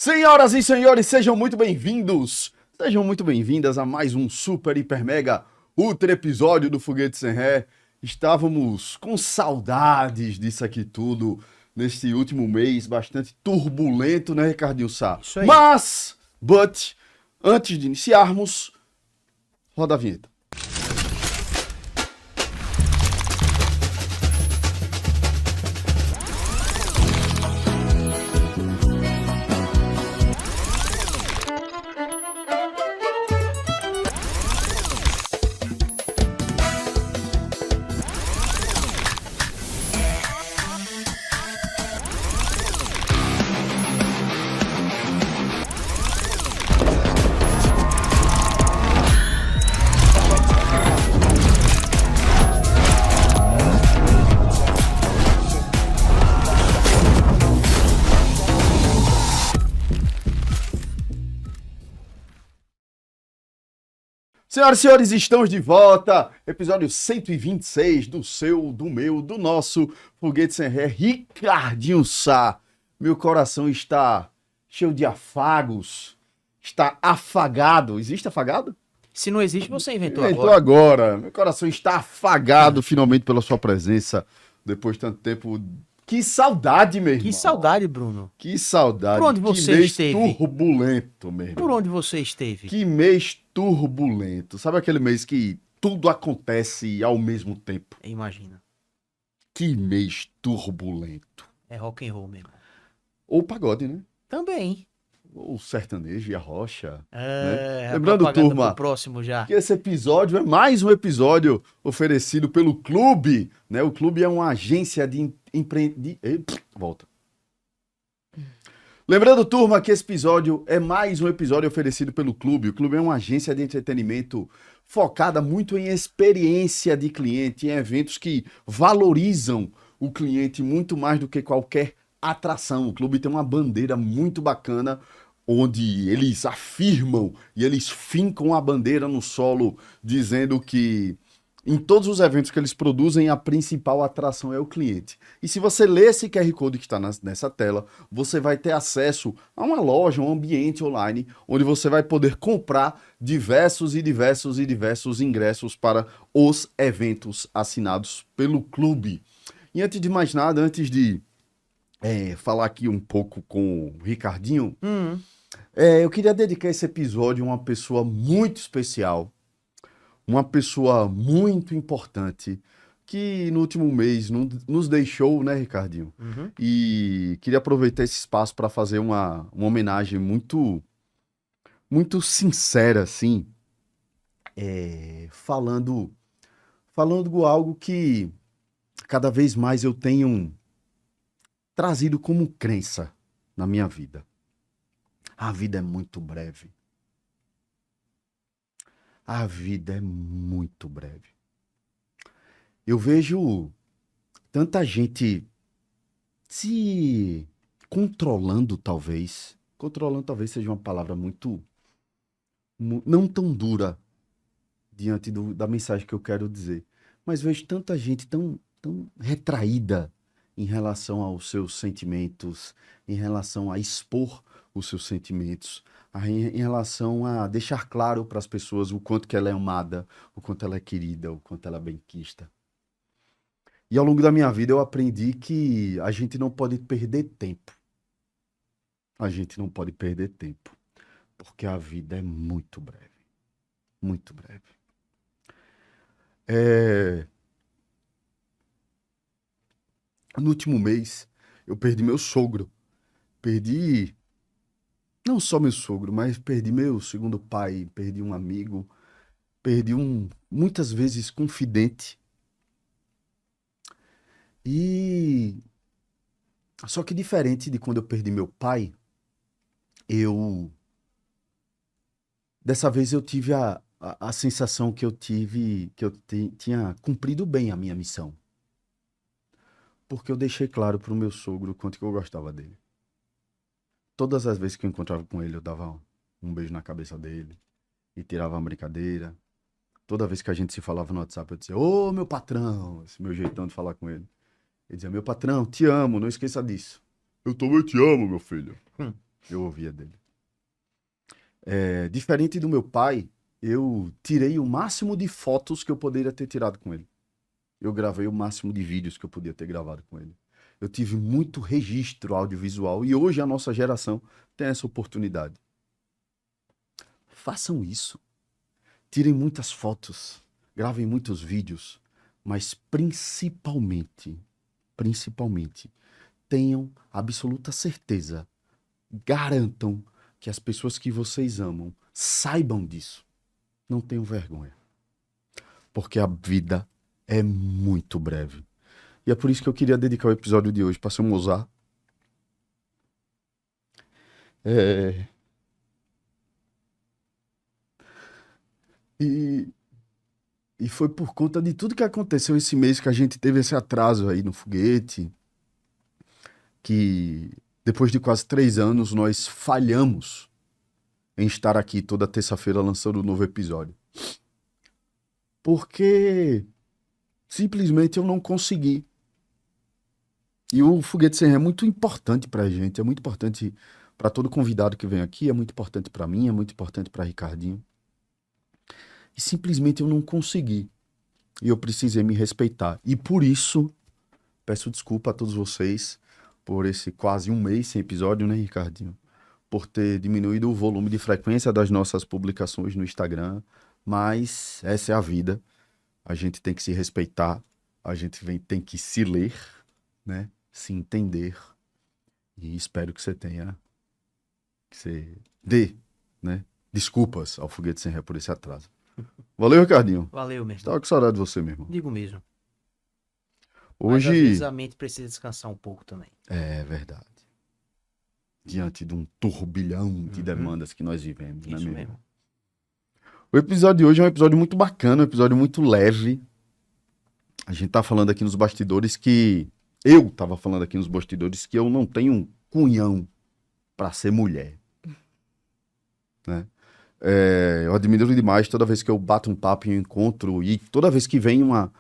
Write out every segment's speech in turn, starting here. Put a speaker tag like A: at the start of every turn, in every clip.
A: Senhoras e senhores, sejam muito bem-vindos, sejam muito bem-vindas a mais um super, hiper, mega, ultra episódio do Foguete Sem Ré. Estávamos com saudades disso aqui tudo, neste último mês, bastante turbulento, né, Ricardinho Sá?
B: Isso aí.
A: But, antes de iniciarmos, roda a vinheta. Senhoras e senhores, estamos de volta, episódio 126 do seu, do meu, do nosso Foguete Sem Ré, Ricardinho Sá. Meu coração está cheio de afagos, está afagado. Existe afagado?
B: Se não existe, você inventou
A: Inventou
B: agora.
A: agora. Meu coração está afagado finalmente pela sua presença, depois de tanto tempo. Que saudade, meu irmão.
B: Que saudade, Bruno.
A: Que saudade.
B: Por onde você
A: que mês
B: esteve?
A: turbulento, meu irmão.
B: Por onde você esteve?
A: Que mês turbulento. Sabe aquele mês que tudo acontece ao mesmo tempo?
B: Imagina.
A: Que mês turbulento.
B: É rock and roll mesmo.
A: Ou pagode, né?
B: Também.
A: Ou sertanejo e a rocha.
B: É, a
A: Lembrando,
B: propaganda
A: turma,
B: pro próximo já.
A: Que esse episódio é mais um episódio oferecido pelo Clube, né? O Clube é uma agência de Volta. Lembrando, turma, que esse episódio é mais um episódio oferecido pelo Clube. O Clube é uma agência de entretenimento focada muito em experiência de cliente, em eventos que valorizam o cliente muito mais do que qualquer atração. O Clube tem uma bandeira muito bacana, onde eles afirmam e eles fincam a bandeira no solo, dizendo que em todos os eventos que eles produzem, a principal atração é o cliente. E se você ler esse QR Code que está nessa tela, você vai ter acesso a uma loja, um ambiente online, onde você vai poder comprar diversos ingressos para os eventos assinados pelo Clube. E antes de mais nada, antes de falar aqui um pouco com o Ricardinho, eu queria dedicar esse episódio a uma pessoa muito especial, uma pessoa muito importante, que no último mês nos deixou, né, Ricardinho? E queria aproveitar esse espaço para fazer uma homenagem muito, muito sincera, assim, falando algo que cada vez mais eu tenho trazido como crença na minha vida. A vida é muito breve. A vida é muito breve. Eu vejo tanta gente se controlando, talvez. Controlando talvez seja uma palavra não tão dura diante da mensagem que eu quero dizer. Mas vejo tanta gente tão retraída em relação aos seus sentimentos, em relação a expor os seus sentimentos, em relação a deixar claro para as pessoas o quanto que ela é amada, o quanto ela é querida, o quanto ela é bem-quista. E ao longo da minha vida eu aprendi que a gente não pode perder tempo. A gente não pode perder tempo, porque a vida é muito breve. Muito breve. No último mês, eu perdi meu sogro. Perdi não só meu sogro, mas perdi meu segundo pai, perdi um amigo, perdi muitas vezes, confidente. E só que diferente de quando eu perdi meu pai, dessa vez eu tive a sensação que eu tive, que eu tinha cumprido bem a minha missão. Porque eu deixei claro para o meu sogro o quanto que eu gostava dele. Todas as vezes que eu encontrava com ele, eu dava um beijo na cabeça dele e tirava uma brincadeira. Toda vez que a gente se falava no WhatsApp, eu dizia, ô, meu patrão, esse meu jeitão de falar com ele. Ele dizia, meu patrão, te amo, não esqueça disso. Eu também te amo, meu filho. Eu ouvia dele. Diferente do meu pai, eu tirei o máximo de fotos que eu poderia ter tirado com ele. Eu gravei o máximo de vídeos que eu podia ter gravado com ele. Eu tive muito registro audiovisual e hoje a nossa geração tem essa oportunidade. Façam isso. Tirem muitas fotos, gravem muitos vídeos, mas principalmente, tenham absoluta certeza, garantam que as pessoas que vocês amam saibam disso. Não tenham vergonha. Porque a vida é muito breve. E é por isso que eu queria dedicar o episódio de hoje para seu Mozart. E foi por conta de tudo que aconteceu esse mês que a gente teve esse atraso aí no foguete, que depois de quase 3 anos nós falhamos em estar aqui toda terça-feira lançando um novo episódio. Porque simplesmente eu não consegui. E o Foguete Sem Ré é muito importante pra gente, é muito importante para todo convidado que vem aqui, é muito importante para mim, é muito importante para Ricardinho. E simplesmente eu não consegui. E eu precisei me respeitar. E por isso, peço desculpa a todos vocês por esse quase um mês sem episódio, né, Ricardinho? Por ter diminuído o volume de frequência das nossas publicações no Instagram. Mas essa é a vida. A gente tem que se respeitar. A gente tem que se ler, né? Se entender. E espero que você tenha... que você dê, né? Desculpas ao Foguete Sem Ré por esse atraso. Valeu, Ricardinho.
B: Valeu, mesmo.
A: Estava com saudade de você mesmo.
B: Digo mesmo.
A: Hoje...
B: Mas às vezes a mente precisa descansar um pouco também.
A: É verdade. Diante de um turbilhão de demandas que nós vivemos, né,
B: Isso
A: mesmo?
B: mesmo.
A: O episódio de hoje é um episódio muito bacana, um episódio muito leve. A gente tá falando aqui nos bastidores que... Eu tava falando aqui nos bastidores que eu não tenho um cunhão pra ser mulher. Né? Eu admiro demais toda vez que eu bato um papo e encontro, e toda vez que vem uma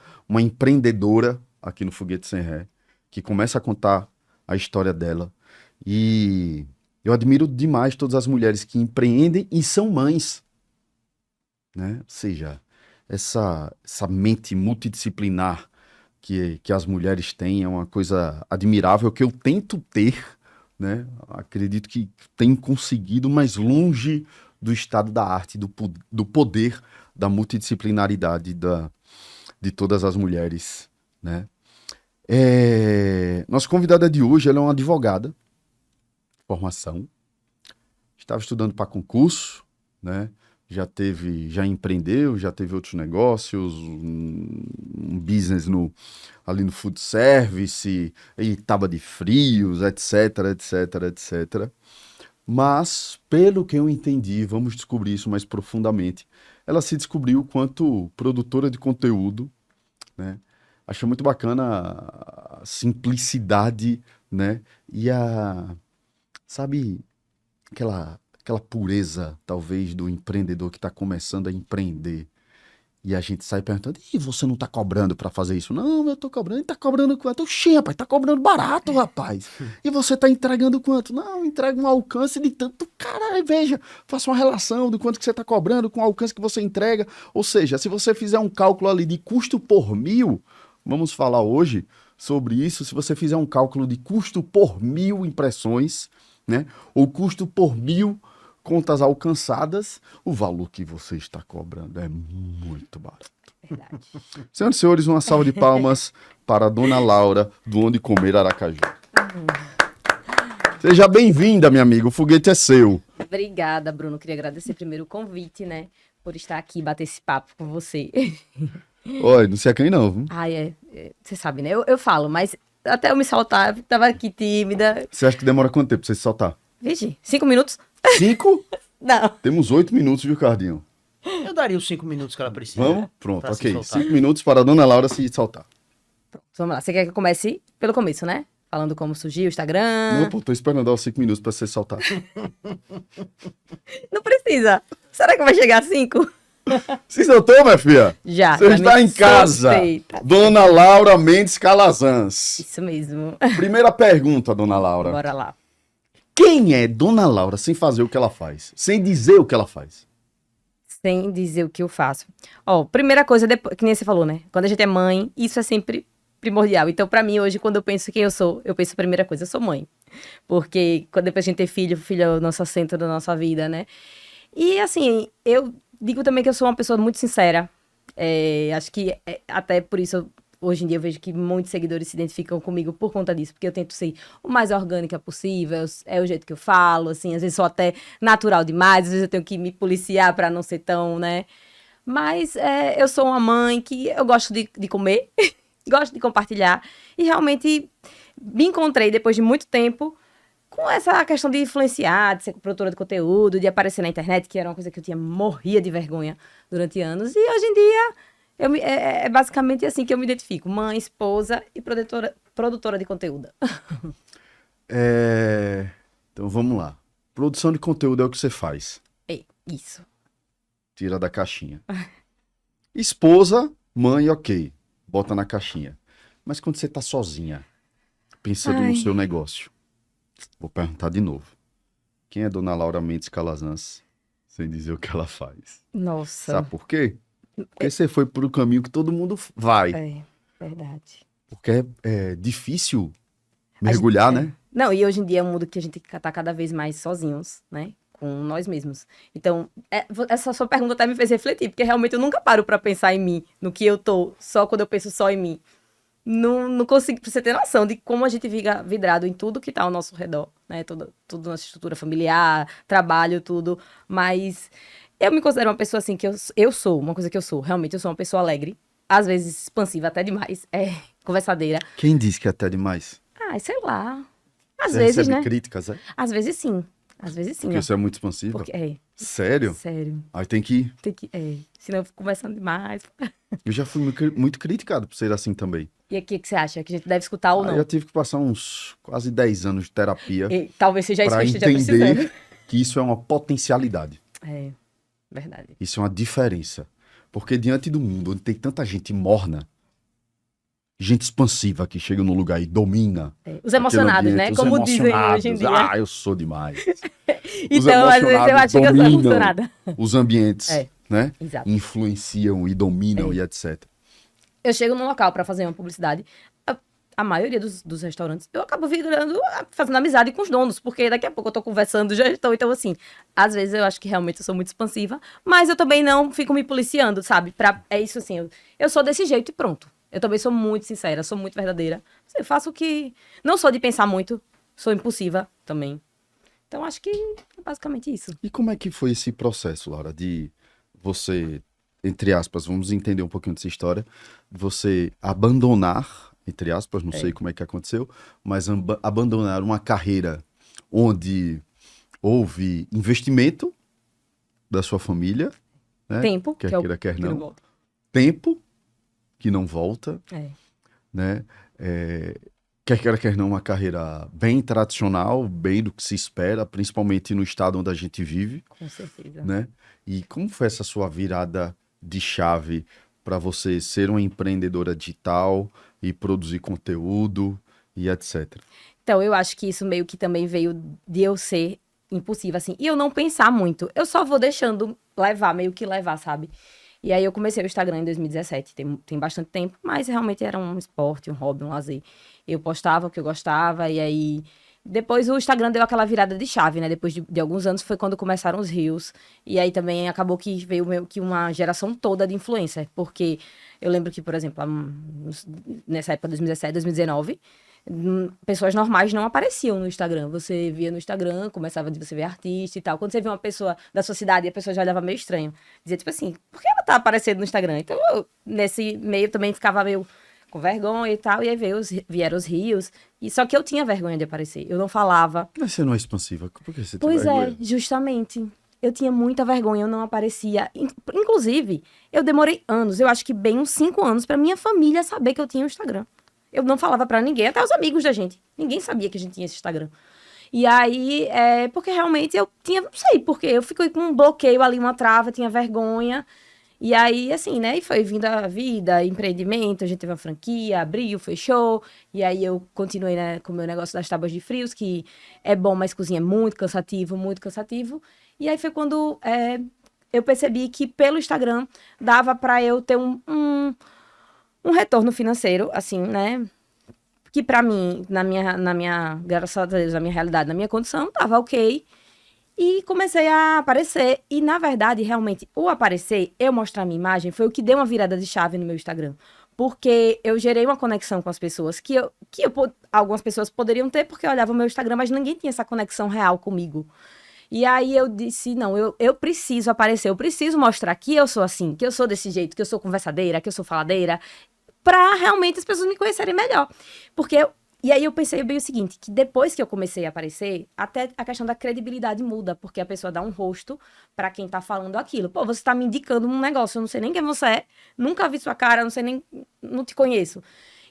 A: empreendedora aqui no Foguete Sem Ré, que começa a contar a história dela. E eu admiro demais todas as mulheres que empreendem e são mães. Né? Ou seja, essa mente multidisciplinar que as mulheres têm é uma coisa admirável que eu tento ter, né? Acredito que tenho conseguido, mas longe do estado da arte, do poder, da multidisciplinaridade de todas as mulheres, né? Nossa convidada de hoje, ela é uma advogada de formação, estava estudando para concurso, né? Já empreendeu, já teve outros negócios, um business ali no food service, e tábua de frios, etc. Mas, pelo que eu entendi, vamos descobrir isso mais profundamente, ela se descobriu quanto produtora de conteúdo, né? Achei muito bacana a simplicidade, né? E sabe, aquela pureza, talvez, do empreendedor que está começando a empreender. E a gente sai perguntando, e você não tá cobrando para fazer isso? Não, eu tô cobrando. E tá cobrando quanto? Oxê, rapaz, tá cobrando barato, rapaz. E você tá entregando quanto? Não, entrega um alcance de tanto. Caralho, veja, faça uma relação do quanto que você tá cobrando com o alcance que você entrega. Ou seja, se você fizer um cálculo ali de custo por 1.000, vamos falar hoje sobre isso, se você fizer um cálculo de custo por 1.000 impressões, né? Ou custo por 1.000 contas alcançadas, o valor que você está cobrando é muito barato.
C: Verdade.
A: Senhoras e senhores, uma salva de palmas para a Dona Laura, do Onde Comer Aracaju. Seja bem-vinda, minha amiga, o foguete é seu.
C: Obrigada, Bruno. Queria agradecer primeiro o convite, né? Por estar aqui e bater esse papo com você.
A: Oi, não se acanhe não, viu?
C: Você sabe, né? Eu falo, mas até eu me soltar, eu tava aqui tímida.
A: Você acha que demora quanto tempo pra você se soltar?
C: Vixe, 5 minutos?
A: 5?
C: Não.
A: Temos 8 minutos, viu, Cardinho?
B: Eu daria os 5 minutos que ela precisa.
A: Vamos? Pronto,
B: pra se
A: ok.
B: soltar.
A: 5 minutos para a Dona Laura se soltar.
C: Pronto, vamos lá. Você quer que eu comece pelo começo, né? Falando como surgiu o Instagram.
A: Não, pô, tô esperando dar os 5 minutos pra você soltar.
C: Não precisa. Será que vai chegar a 5?
A: Se soltou, minha filha?
C: Já.
A: Você
C: já
A: está
C: me
A: em casa.
C: suspeita.
A: Dona Laura Mendes Calazans.
C: Isso mesmo.
A: Primeira pergunta, Dona Laura.
C: Bora lá.
A: Quem é Dona Laura sem fazer o que ela faz? Sem dizer o que ela faz?
C: Sem dizer o que eu faço. Ó, primeira coisa, depois, que nem você falou, né? Quando a gente é mãe, isso é sempre primordial. Então, pra mim, hoje, quando eu penso quem eu sou, eu penso a primeira coisa, eu sou mãe. Porque quando depois a gente tem filho, filho é o nosso centro da nossa vida, né? E, assim, eu digo também que eu sou uma pessoa muito sincera. Acho que até por isso, hoje em dia, eu vejo que muitos seguidores se identificam comigo por conta disso. Porque eu tento ser o mais orgânica possível, é o jeito que eu falo, assim. Às vezes sou até natural demais, às vezes eu tenho que me policiar pra não ser tão, né? Mas eu sou uma mãe que eu gosto de comer, gosto de compartilhar. E realmente me encontrei, depois de muito tempo, com essa questão de influenciar, de ser produtora de conteúdo, de aparecer na internet, que era uma coisa que eu morria de vergonha durante anos. E hoje em dia, é basicamente assim que eu me identifico. Mãe, esposa e produtora de conteúdo.
A: Então vamos lá. Produção de conteúdo é o que você faz.
C: Isso.
A: Tira da caixinha. Esposa, mãe, ok. Bota na caixinha. Mas quando você tá sozinha, pensando no seu negócio, vou perguntar de novo. Quem é Dona Laura Mendes Calazans, sem dizer o que ela faz?
C: Nossa.
A: Sabe por quê? Porque você foi pro caminho que todo mundo vai.
C: É, verdade.
A: Porque é difícil mergulhar, né?
C: Não, e hoje em dia é um mundo que a gente tá cada vez mais sozinhos, né? Com nós mesmos. Então, essa sua pergunta até me fez refletir, porque realmente eu nunca paro pra pensar em mim, no que eu tô, só quando eu penso só em mim. Não consigo, pra você ter noção de como a gente fica vidrado em tudo que tá ao nosso redor, né? Tudo nossa estrutura familiar, trabalho, tudo. Mas eu me considero uma pessoa assim, que eu sou, uma coisa que eu sou. Realmente, eu sou uma pessoa alegre, às vezes expansiva até demais, conversadeira.
A: Quem disse que é até demais?
C: Sei lá. Às
A: Você
C: vezes,
A: recebe
C: né?
A: críticas, é?
C: Às vezes sim. Às vezes sim.
A: Porque
C: Ó.
A: você é muito expansiva?
C: Porque,
A: Sério?
C: sério.
A: Aí tem que...
C: Tem que, senão eu fico conversando demais.
A: Eu já fui muito criticado por ser assim também.
C: E o que você acha? Que a gente deve escutar ou
A: Aí
C: não?
A: eu tive que passar uns quase 10 anos de terapia
C: Talvez seja isso que
A: para
C: eu esteja precisando.
A: entender que isso é uma potencialidade.
C: Verdade.
A: Isso é uma diferença. Porque diante do mundo onde tem tanta gente morna, gente expansiva que chega no lugar e domina.
C: Os emocionados,
A: ambiente,
C: né?
A: os
C: Como dizem hoje em dia.
A: Eu sou demais.
C: Então, às vezes eu acho que eu sou emocionada.
A: Os ambientes, né?
C: Exato.
A: Influenciam e dominam e etc.
C: Eu chego num local pra fazer uma publicidade, a maioria dos restaurantes, eu acabo fazendo amizade com os donos, porque daqui a pouco eu tô conversando, já estou, então assim, às vezes eu acho que realmente eu sou muito expansiva, mas eu também não fico me policiando, sabe? É isso assim, eu sou desse jeito e pronto. Eu também sou muito sincera, sou muito verdadeira. Eu faço o que... Não sou de pensar muito, sou impulsiva também. Então acho que é basicamente isso.
A: E como é que foi esse processo, Laura, de você, entre aspas, vamos entender um pouquinho dessa história, você abandonar, entre aspas, não sei como é que aconteceu, mas abandonar uma carreira onde houve investimento da sua família, né?
C: Tempo,
A: quer queira, quer não.
C: volta.
A: Tempo, que não volta, né? Quer queira, quer não, uma carreira bem tradicional, bem do que se espera, principalmente no estado onde a gente vive.
C: Com certeza.
A: Né? E como foi essa sua virada de chave para você ser uma empreendedora digital e produzir conteúdo e etc?
C: Então, eu acho que isso meio que também veio de eu ser impulsiva, assim, e eu não pensar muito. Eu só vou deixando levar, meio que levar, sabe? E aí eu comecei o Instagram em 2017, tem bastante tempo, mas realmente era um esporte, um hobby, um lazer. Eu postava o que eu gostava, e aí... Depois o Instagram deu aquela virada de chave, né? Depois de alguns anos foi quando começaram os Reels. E aí também acabou que veio meio que uma geração toda de influencer. Porque eu lembro que, por exemplo, nessa época, 2017, 2019... pessoas normais não apareciam no Instagram. Você via no Instagram, começava de você ver artista e tal. Quando você vê uma pessoa da sua cidade, a pessoa já olhava meio estranho. Dizia, tipo assim, por que ela tá aparecendo no Instagram? Então, eu, nesse meio, também ficava meio com vergonha e tal. E aí vieram os rios. E só que eu tinha vergonha de aparecer. Eu não falava.
A: Mas você não é expansiva. Por que você tem
C: Pois
A: vergonha?
C: Justamente. Eu tinha muita vergonha, eu não aparecia. Inclusive, eu demorei anos, eu acho que bem uns 5 anos, pra minha família saber que eu tinha um Instagram. Eu não falava pra ninguém, até os amigos da gente. Ninguém sabia que a gente tinha esse Instagram. E aí, porque realmente eu tinha, não sei porquê, eu fiquei com um bloqueio ali, uma trava, tinha vergonha. E aí, assim, né? E foi vindo a vida, empreendimento, a gente teve uma franquia, abriu, fechou. E aí eu continuei, né, com o meu negócio das tábuas de frios, que é bom, mas cozinha é muito cansativo, muito cansativo. E aí foi quando eu percebi que pelo Instagram dava pra eu ter um retorno financeiro, assim, né? Que pra mim, graças a Deus, na minha realidade, na minha condição, tava ok. E comecei a aparecer. E, na verdade, realmente, o aparecer, eu mostrar minha imagem, foi o que deu uma virada de chave no meu Instagram. Porque eu gerei uma conexão com as pessoas algumas pessoas poderiam ter, porque eu olhava o meu Instagram, mas ninguém tinha essa conexão real comigo. E aí eu disse, não, eu preciso aparecer, eu preciso mostrar que eu sou assim, que eu sou desse jeito, que eu sou conversadeira, que eu sou faladeira, pra realmente as pessoas me conhecerem melhor. E aí eu pensei bem o seguinte, que depois que eu comecei a aparecer, até a questão da credibilidade muda, porque a pessoa dá um rosto pra quem tá falando aquilo. Pô, você tá me indicando um negócio, eu não sei nem quem você é, nunca vi sua cara, não te conheço.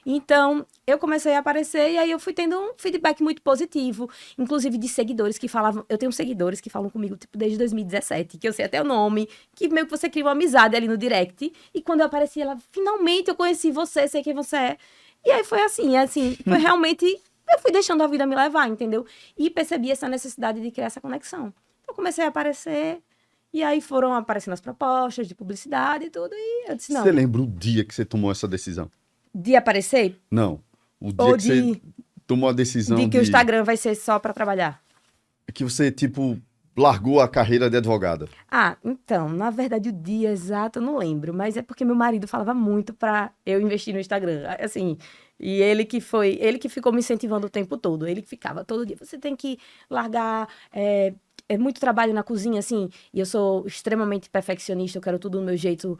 C: Então, eu comecei a aparecer e aí eu fui tendo um feedback muito positivo, inclusive de seguidores que falavam, eu tenho seguidores que falam comigo, tipo, desde 2017, que eu sei até o nome, que meio que você cria uma amizade ali no direct, e quando eu apareci, ela, finalmente eu conheci você, sei quem você é. E aí foi assim, foi realmente, eu fui deixando a vida me levar, entendeu? E percebi essa necessidade de criar essa conexão. Eu comecei a aparecer, e aí foram aparecendo as propostas de publicidade e tudo, e eu disse, não.
A: Você lembra o dia que você tomou essa decisão?
C: De aparecer?
A: Não. O dia
C: Ou
A: que você tomou a decisão
C: de que o Instagram vai ser só pra trabalhar?
A: que você, tipo, largou a carreira de advogada.
C: Ah, então, na verdade, o dia exato eu não lembro, mas é porque meu marido falava muito pra eu investir no Instagram, assim, e ele que ficou me incentivando o tempo todo, ele que ficava todo dia, você tem que largar, é muito trabalho na cozinha, assim, e eu sou extremamente perfeccionista, eu quero tudo do meu jeito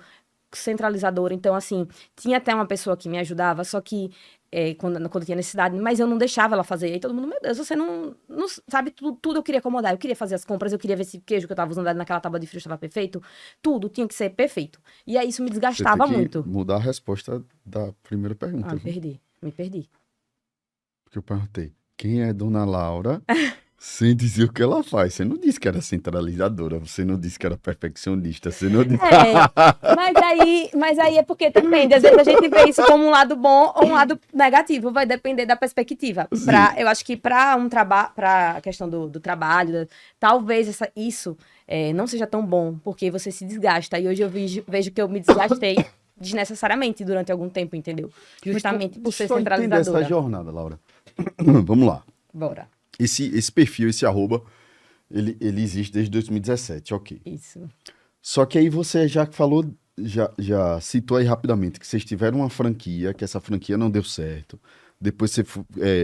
C: centralizadora, então, assim, tinha até uma pessoa que me ajudava, só que quando tinha necessidade, mas eu não deixava ela fazer. Aí todo mundo, meu Deus, você não sabe, tudo eu queria acomodar. Eu queria fazer as compras, eu queria ver se o queijo que eu tava usando ali naquela tábua de frios estava perfeito. Tudo tinha que ser perfeito. E aí isso me
A: Você
C: desgastava
A: tem que
C: muito.
A: mudar a resposta da primeira pergunta.
C: Ah,
A: Viu?
C: me perdi.
A: Porque eu perguntei, quem é Dona Laura? Sem dizer o que ela faz. Você não disse que era centralizadora, você não disse que era perfeccionista, você não disse...
C: Mas aí é porque depende. Às vezes a gente vê isso como um lado bom ou um lado negativo. Vai depender da perspectiva. Eu acho que para a questão do trabalho, talvez isso não seja tão bom, porque você se desgasta. E hoje eu vejo que eu me desgastei desnecessariamente durante algum tempo, entendeu? Justamente por ser
A: Deixa eu entender
C: centralizadora.
A: essa jornada, Laura. Vamos lá.
C: Bora.
A: Esse perfil, esse arroba, ele existe desde 2017, ok.
C: Isso.
A: Só que aí você já falou, já citou aí rapidamente que vocês tiveram uma franquia, que essa franquia não deu certo. Depois você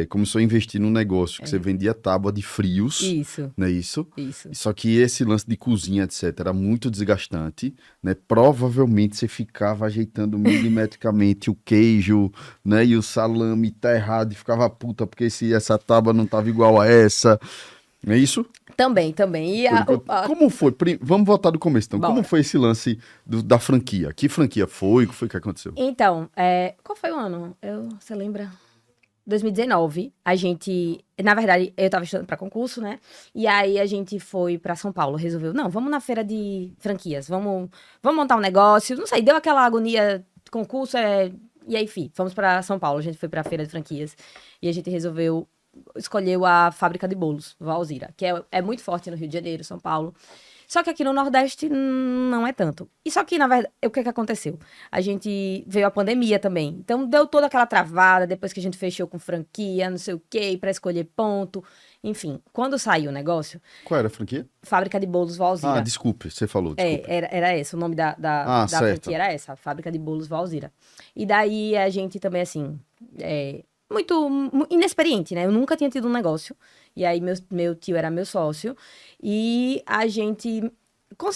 A: começou a investir num negócio que você vendia tábua de frios.
C: Isso.
A: Não é isso?
C: Isso.
A: Só que esse lance de cozinha, etc., era muito desgastante, né? Provavelmente você ficava ajeitando milimetricamente o queijo, né? E o salame tá errado e ficava puta, porque essa tábua não tava igual a essa. Não é isso?
C: Também. E
A: Como foi? Vamos voltar do começo, então.
C: Bora.
A: Como foi esse lance da franquia? Que franquia foi? O que foi que aconteceu?
C: Então, qual foi o ano? Você lembra? 2019, a gente... Na verdade, eu tava estudando pra concurso, né? E aí a gente foi pra São Paulo, resolveu, não, vamos na feira de franquias, vamos montar um negócio, não sei, deu aquela agonia, concurso, e aí, fomos pra São Paulo, a gente foi pra feira de franquias, e a gente escolheu a fábrica de bolos, Valzira, que é muito forte no Rio de Janeiro, São Paulo. Só que aqui no Nordeste não é tanto. E só que, na verdade, o que aconteceu? Veio a pandemia também. Então, deu toda aquela travada, depois que a gente fechou com franquia, não sei o quê, pra escolher ponto. Enfim, quando saiu o negócio...
A: Qual era a franquia?
C: Fábrica de Bolos Valzira.
A: Ah, desculpe, você falou, desculpe.
C: Era esse, o nome da
A: certo.
C: franquia era essa, Fábrica de Bolos Valzira. E daí, a gente também, assim... muito inexperiente, né? Eu nunca tinha tido um negócio. E aí, meu tio era meu sócio. E a gente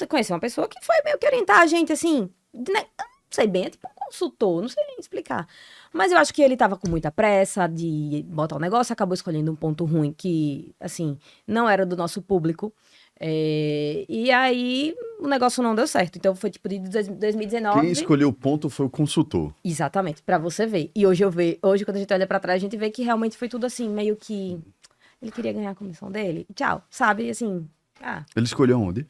C: conheceu uma pessoa que foi meio que orientar a gente, assim... Né? Eu não sei bem, é tipo um consultor, não sei nem explicar. Mas eu acho que ele tava com muita pressa de botar o negócio, acabou escolhendo um ponto ruim que, assim, não era do nosso público. E aí, o negócio não deu certo. Então, foi tipo de 2019...
A: Quem escolheu o ponto foi o consultor.
C: Exatamente, pra você ver. E hoje quando a gente olha pra trás, a gente vê que realmente foi tudo assim, meio que... Ele queria ganhar a comissão dele. Tchau, sabe? Assim,
A: Ele escolheu onde?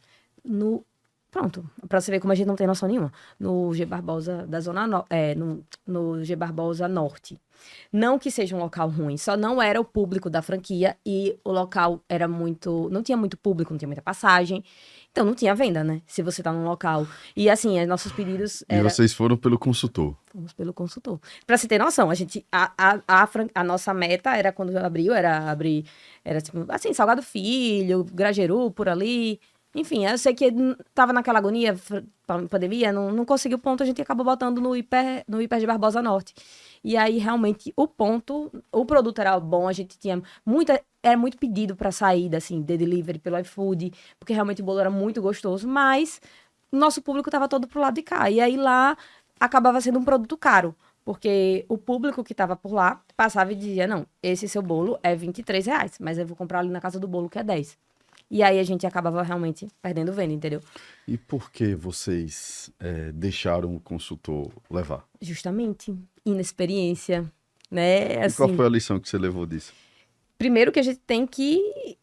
C: Pronto, pra você ver como a gente não tem noção nenhuma. No G Barbosa da Zona no G Barbosa Norte. Não que seja um local ruim, só não era o público da franquia e o local era muito. Não tinha muito público, não tinha muita passagem. Então não tinha venda, né? Se você tá num local. E assim, nossos pedidos
A: E vocês foram pelo consultor.
C: fomos pelo consultor. Pra você ter noção, a gente. A nossa meta era quando abriu, era abrir. Era tipo, assim, Salgado Filho, Grajeru, por ali. Enfim, eu sei que tava naquela agonia, pandemia, não conseguiu ponto, a gente acabou botando no hiper de Barbosa Norte. E aí, realmente, o produto era bom, a gente tinha era muito pedido pra saída, assim, de delivery pelo iFood, porque realmente o bolo era muito gostoso, mas o nosso público tava todo pro lado de cá. E aí, lá, acabava sendo um produto caro, porque o público que tava por lá passava e dizia, não, esse seu bolo é R$ 23, mas eu vou comprar ali na casa do bolo que é 10. E aí a gente acabava realmente perdendo venda, entendeu?
A: E por que vocês deixaram o consultor levar?
C: Justamente, inexperiência, né?
A: E qual
C: Assim,
A: foi a lição que você levou disso?
C: primeiro que a gente tem que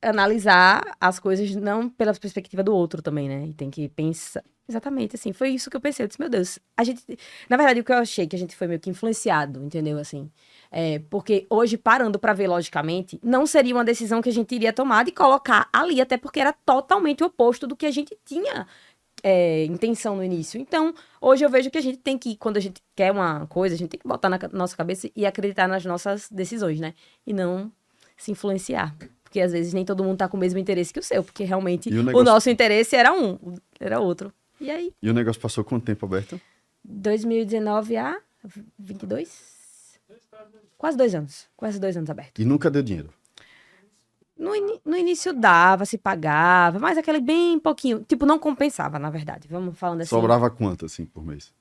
C: analisar as coisas não pela perspectiva do outro também, né? E tem que pensar. Exatamente, assim, foi isso que eu pensei. Eu disse, meu Deus, a gente. Na verdade, o que eu achei que a gente foi meio que influenciado, entendeu? Assim. Porque hoje, parando pra ver logicamente, não seria uma decisão que a gente iria tomar de colocar ali, até porque era totalmente o oposto do que a gente tinha intenção no início. Então, hoje eu vejo que a gente tem que, quando a gente quer uma coisa, a gente tem que botar na nossa cabeça e acreditar nas nossas decisões, né? E não se influenciar. Porque às vezes nem todo mundo tá com o mesmo interesse que o seu, porque realmente
A: E o
C: o
A: negócio-
C: nosso interesse era era outro. E aí,
A: E o negócio passou quanto tempo aberto?
C: 2019 a 22? Quase 2 anos. Quase 2 anos aberto.
A: E nunca deu dinheiro.
C: No início dava, se pagava, mas aquele bem pouquinho. Tipo, não compensava, na verdade. Vamos falando assim.
A: Sobrava quanto, assim, por mês?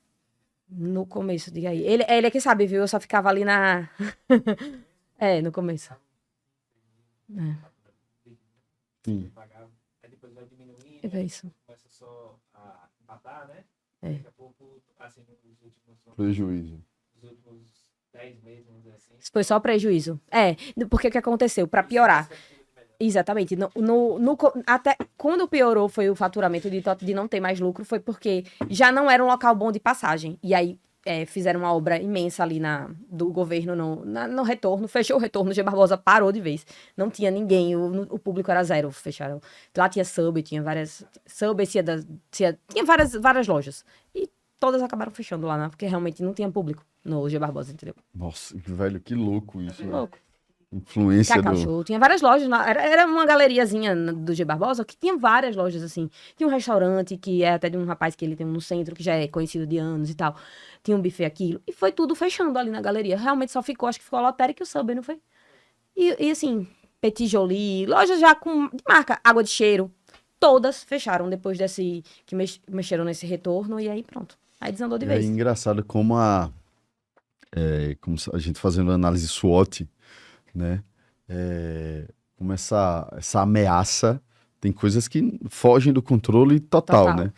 C: No começo, diga aí. Ele é que sabe, viu? Eu só ficava ali na. No começo.
A: Sim.
D: Aí depois vai diminuindo,
C: É isso.
D: começa só a empatar, né?
C: É.
D: Daqui a pouco, assim,
A: Prejuízo.
D: nos últimos 10 meses, vamos dizer assim.
C: Foi só prejuízo. Porque o que aconteceu? Pra piorar. Exatamente. Até quando piorou foi o faturamento de não ter mais lucro, foi porque já não era um local bom de passagem. E aí fizeram uma obra imensa ali do governo no retorno, fechou o retorno, o G Barbosa parou de vez. Não tinha ninguém, o público era zero, fecharam. Lá tinha Subway, tinha várias. Subway, tinha várias lojas. E todas acabaram fechando lá, né? Porque realmente não tinha público no G Barbosa, entendeu?
A: Nossa, velho, que louco isso. Né?
C: Louco.
A: Influência
C: Cacau
A: do...
C: Show. Tinha várias lojas lá. Era uma galeriazinha do G Barbosa que tinha várias lojas, assim. Tinha um restaurante que é até de um rapaz que ele tem um no centro, que já é conhecido de anos e tal. Tinha um buffet aquilo. E foi tudo fechando ali na galeria. Realmente só ficou, acho que ficou a Lotérica e o Subway, não foi? E assim, Petit Jolie, lojas já de marca, Água de Cheiro. Todas fecharam depois que mexeram nesse retorno e aí pronto. Aí desandou de
A: É
C: vez.
A: engraçado como como a gente fazendo análise SWOT, né? Como essa ameaça, tem coisas que fogem do controle total,
C: Total.
A: né?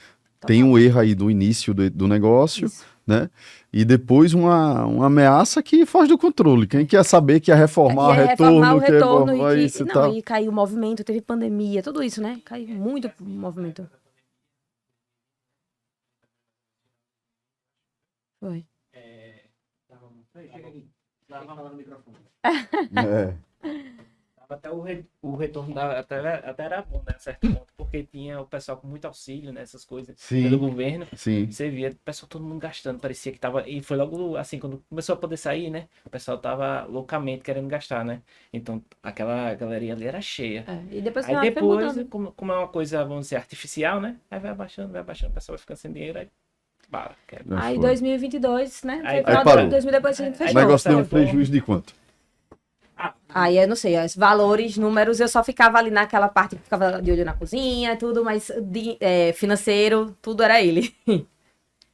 A: Tem um erro aí do início do negócio,
C: Isso.
A: né? E depois uma ameaça que foge do controle. Quem quer saber que ia reformar
C: Ia reformar o
A: quer
C: retorno
A: reformar
C: e,
A: isso e
C: não,
A: tal.
C: e caiu o movimento, teve pandemia, tudo isso, né? Caiu muito o movimento. Foi.
D: Tava falando no microfone.
A: É.
D: Até o retorno até era bom, né? Certo ponto, porque tinha o pessoal com muito auxílio, né? Essas coisas
A: Sim.
D: pelo governo.
A: Sim.
D: Você via o pessoal todo mundo gastando, parecia que tava. E foi logo assim, quando começou a poder sair, né? O pessoal tava loucamente querendo gastar, né? Então aquela galeria ali era cheia.
C: E depois
D: Aí
C: foi
D: depois,
C: mudando.
D: como é uma coisa, vamos dizer, artificial, né? Aí vai abaixando, o pessoal vai ficando sem dinheiro, aí para, quebra.
C: Aí
A: Foi.
C: 2022, né?
D: Aí
C: Foi final
A: parou.
C: de 2000 depois a gente
A: O
C: fechou.
A: negócio deu um
D: Tá bom.
A: prejuízo de quanto?
C: Aí eu não sei, os valores, números, eu só ficava ali naquela parte que ficava de olho na cozinha, tudo, mas financeiro, tudo era ele.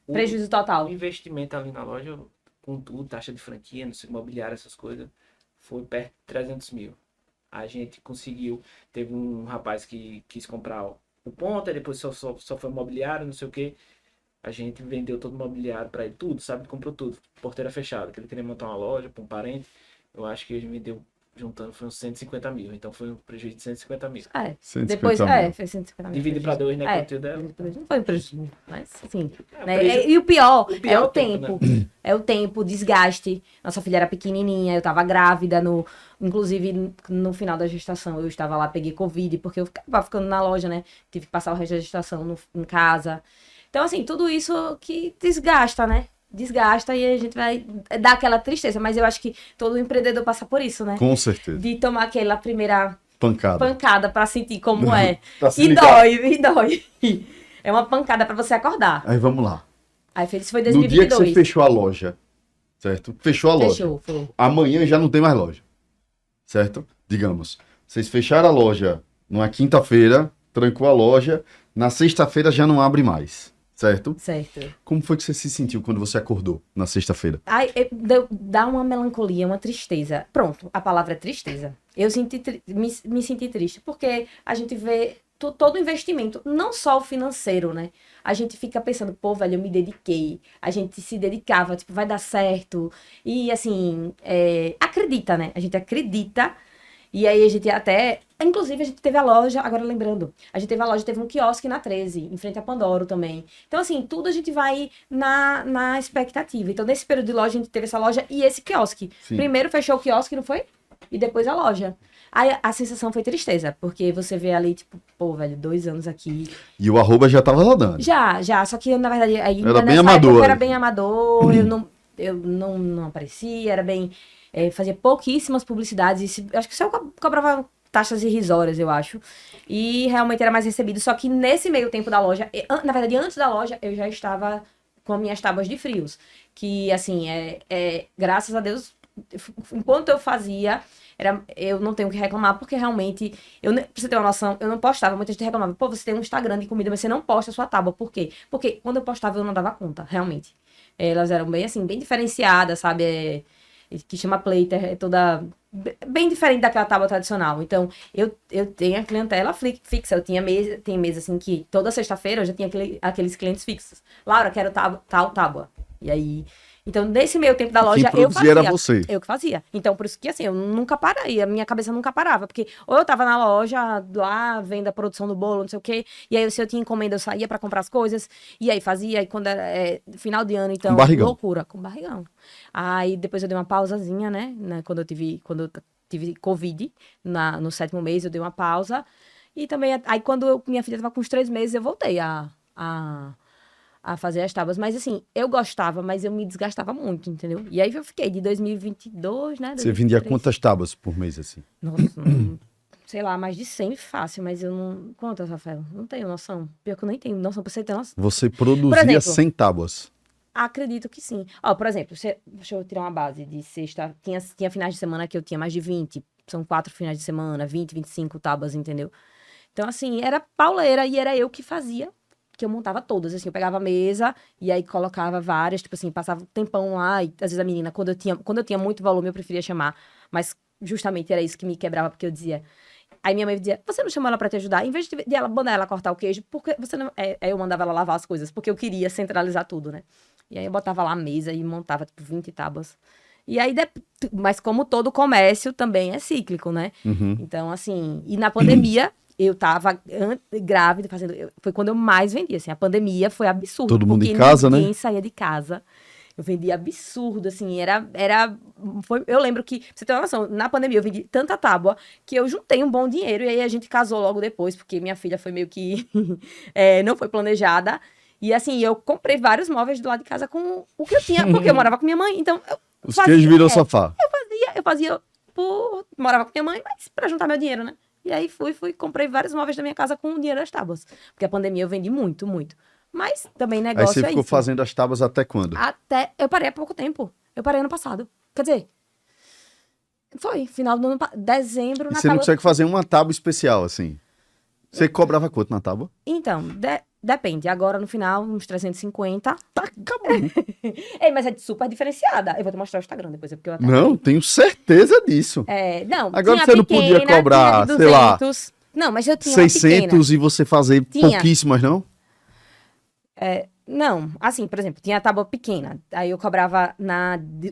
C: Prejuízo
D: O
C: total.
D: investimento ali na loja, com tudo, taxa de franquia, no seu imobiliário, essas coisas, foi perto de 300 mil. A gente conseguiu, teve um rapaz que quis comprar o ponto, aí depois só foi imobiliário, não sei o que. A gente vendeu todo o imobiliário para ele, tudo, sabe? Comprou tudo, porteira fechada, que ele queria montar uma loja para um parente. Eu acho que ele vendeu juntando foi uns 150 mil. Então foi um prejuízo de 150 mil.
A: 150
C: Depois,
A: mil.
C: foi 150 mil.
D: Divide pra 2, né?
C: É,
D: Que o tio dela.
C: não foi um prejuízo, mas assim.
D: É,
C: Né?
D: prejuízo-
C: E o pior
D: o pior
C: é
D: é
C: o
D: o tempo,
C: tempo. É o tempo, o desgaste. Nossa filha era pequenininha, eu tava grávida, inclusive no final da gestação eu estava lá, peguei Covid, porque eu ficava ficando na loja, né? Tive que passar o resto da gestação em casa. Então, assim, tudo isso que desgasta, né? Desgasta e a gente vai dar aquela tristeza, mas eu acho que todo empreendedor passa por isso, né?
A: Com certeza.
C: De tomar aquela primeira
A: Pancada.
C: pancada pra sentir como é.
A: Tá se
C: E
A: ligado.
C: dói, e dói. É uma pancada pra você acordar.
A: Aí vamos lá.
C: Aí isso foi
A: No dia que
C: 2022.
A: você fechou a loja, certo? Fechou a loja.
C: Fechou, foi.
A: Amanhã já não tem mais loja, certo? Digamos, vocês fecharam a loja numa quinta-feira, trancou a loja, na sexta-feira já não abre mais, certo?
C: Certo.
A: Como foi que você se sentiu quando você acordou na sexta-feira?
C: Aí dá uma melancolia, uma tristeza. Pronto, a palavra é tristeza. Eu me senti triste, porque a gente vê todo o investimento, não só o financeiro, né? A gente fica pensando, pô, velho, eu me dediquei. A gente se dedicava, tipo, vai dar certo. E, assim, acredita, né? A gente acredita. E aí a gente até... Inclusive, a gente teve a loja, agora lembrando, a gente teve a loja, teve um quiosque na 13, em frente a Pandoro também. Então, assim, tudo a gente vai na expectativa. Então, nesse período de loja, a gente teve essa loja e esse quiosque.
A: Sim.
C: Primeiro fechou o quiosque, não foi? E depois a loja. Aí a sensação foi tristeza, porque você vê ali, tipo, pô, velho, 2 anos aqui.
A: E o arroba já tava rodando.
C: Já, só que na verdade, aí,
A: Era bem
C: nessa
A: amador.
C: época, era bem amador, eu não aparecia, era bem... fazia pouquíssimas publicidades, acho que só cobrava taxas irrisórias, eu acho. E realmente era mais recebido, só que nesse meio tempo da loja, na verdade, antes da loja, eu já estava com as minhas tábuas de frios, que, assim, graças a Deus, enquanto eu fazia... eu não tenho o que reclamar, porque realmente, pra você ter uma noção, eu não postava, muita gente reclamava, pô, você tem um Instagram de comida, mas você não posta a sua tábua, por quê? Porque quando eu postava, eu não dava conta, realmente. Elas eram bem, assim, bem diferenciadas, sabe, que chama Plater, é toda bem diferente daquela tábua tradicional. Então, eu tenho a clientela fixa, eu tinha tem mês, assim, que toda sexta-feira eu já tinha aqueles clientes fixos. Laura, quero tal tábua. E aí... Então, nesse meio tempo da loja,
A: Quem
C: eu fazia.
A: era você.
C: Eu que fazia. Então, por isso que, assim, eu nunca parei. A minha cabeça nunca parava. Porque ou eu tava na loja, lá, vendo a produção do bolo, não sei o quê. E aí, se eu tinha encomenda, eu saía pra comprar as coisas. E aí, fazia. E quando era final de ano, então,
A: Com barrigão.
C: loucura. Com barrigão. Aí, depois eu dei uma pausazinha, né? Quando eu tive Covid, no 7º mês, eu dei uma pausa. E também, aí, quando minha filha tava com uns 3 meses, eu voltei a fazer as tábuas, mas assim, eu gostava, mas eu me desgastava muito, entendeu? E aí eu fiquei de 2022, né?
A: Você vendia
C: 2023.
A: quantas tábuas por mês, assim?
C: Nossa, sei lá, mais de 100 fácil, mas eu não... Quantas, Rafael? Não tenho noção. Pior que eu nem tenho noção, pra você ter noção.
A: Você produzia
C: Por exemplo,
A: 100 tábuas.
C: Acredito que sim. Ó, por exemplo, deixa eu tirar uma base de sexta. Tinha finais de semana que eu tinha mais de 20. São 4 finais de semana, 20, 25 tábuas, entendeu? Então, assim, era pauleira e era eu que fazia, que eu montava todas, assim, eu pegava a mesa e aí colocava várias, tipo assim, passava um tempão lá e às vezes a menina, quando eu tinha muito volume, eu preferia chamar, mas justamente era isso que me quebrava, porque eu dizia... Aí minha mãe dizia, você não chamou ela pra te ajudar? Em vez de ela mandar ela cortar o queijo, porque você não... Aí eu mandava ela lavar as coisas, porque eu queria centralizar tudo, né? E aí eu botava lá a mesa e montava, tipo, 20 tábuas. E aí, mas como todo comércio também é cíclico, né?
A: Uhum.
C: Então, assim, e na pandemia... Eu tava grávida, foi quando eu mais vendia, assim, a pandemia foi absurdo.
A: Todo mundo em
C: porque
A: casa, né?
C: ninguém saía de casa. Eu vendia absurdo, assim, eu lembro que, pra você ter uma noção, na pandemia eu vendi tanta tábua que eu juntei um bom dinheiro e aí a gente casou logo depois, porque minha filha foi meio que, não foi planejada. E assim, eu comprei vários móveis do lado de casa com o que eu tinha, porque eu morava com minha mãe, então...
A: Os queijos virou sofá.
C: Eu fazia morava com minha mãe, mas pra juntar meu dinheiro, né? E aí comprei vários móveis da minha casa com o dinheiro das tábuas. Porque a pandemia eu vendi muito, muito. Mas também
A: Aí
C: negócio
A: você
C: é
A: ficou
C: isso.
A: fazendo as tábuas até quando?
C: Eu parei há pouco tempo. Eu parei ano passado. Quer dizer, foi final do ano dezembro,
A: E
C: na
A: você não
C: tábua.
A: consegue fazer uma tábua especial, assim? Você cobrava quanto na tábua?
C: Então, depende. Agora, no final, uns 350.
A: Tá acabando.
C: Ei, mas é super diferenciada. Eu vou te mostrar o Instagram depois, porque eu até...
A: Não, tenho certeza disso.
C: Não,
A: Agora
C: tinha
A: você não podia
C: pequena,
A: cobrar,
C: tinha de
A: sei lá,
C: 200. Não, mas eu tinha uma pequena.
A: 600 e você fazer
C: Tinha.
A: pouquíssimas, não?
C: Não, assim, por exemplo, tinha a tábua pequena, aí eu cobrava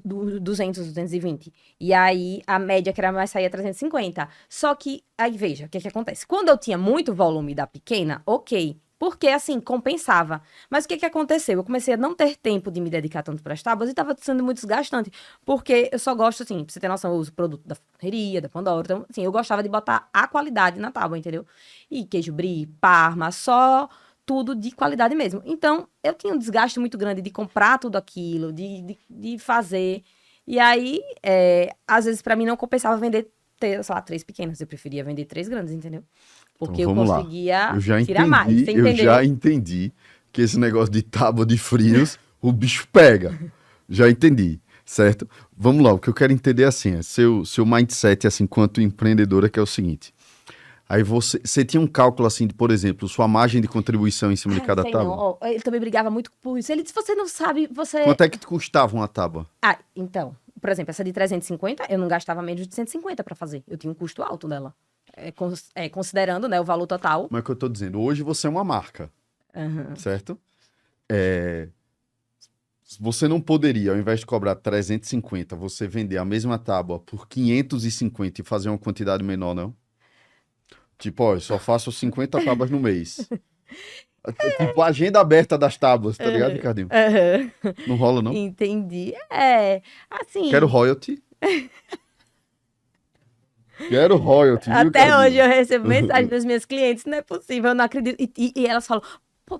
C: do 200, 220, e aí a média que era mais saía 350. Só que, aí veja, o que que acontece? Quando eu tinha muito volume da pequena, ok, porque assim, compensava. Mas o que que aconteceu? Eu comecei a não ter tempo de me dedicar tanto para as tábuas e estava sendo muito desgastante, porque eu só gosto, assim, pra você ter noção, eu uso produto da Ferreria, da Pandora, então, assim, eu gostava de botar a qualidade na tábua, entendeu? E queijo brie, parma, só tudo de qualidade mesmo. Então, eu tinha um desgaste muito grande de comprar tudo aquilo, de fazer. E aí, às vezes, pra mim, não compensava vender, sei lá, 3 pequenas. Eu preferia vender 3 grandes, entendeu? Porque
A: Então,
C: eu
A: vamos lá.
C: conseguia
A: Eu já
C: tirar mais.
A: entendi,
C: Você
A: eu
C: entendeu?
A: já entendi que esse negócio de tábua de frios, o bicho pega. Já entendi, certo? Vamos lá, o que eu quero entender assim, é seu mindset, assim, enquanto empreendedora, que é o seguinte. Aí você tinha um cálculo, assim, de, por exemplo, sua margem de contribuição em cima de cada
C: Sei não.
A: tábua?
C: Ó, ele também brigava muito por isso. Ele disse, você não sabe, você...
A: Quanto é que te custava uma tábua?
C: Ah, então, por exemplo, essa de 350, eu não gastava menos de 150 pra fazer. Eu tinha um custo alto dela. Considerando, né, o valor total.
A: Como é que eu tô dizendo? Hoje você é uma marca,
C: Aham.
A: certo? Você não poderia, ao invés de cobrar 350, você vender a mesma tábua por 550 e fazer uma quantidade menor, não? Tipo, ó, eu só faço 50 tábuas no mês. Tipo, a agenda aberta das tábuas, tá ligado, Ricardinho?
C: Aham.
A: Não rola, não?
C: Entendi. Assim,
A: Quero royalty. Quero royalty, viu,
C: até hoje
A: Ricardinho?
C: eu recebo mensagem das minhas clientes, não é possível, eu não acredito. E elas falam,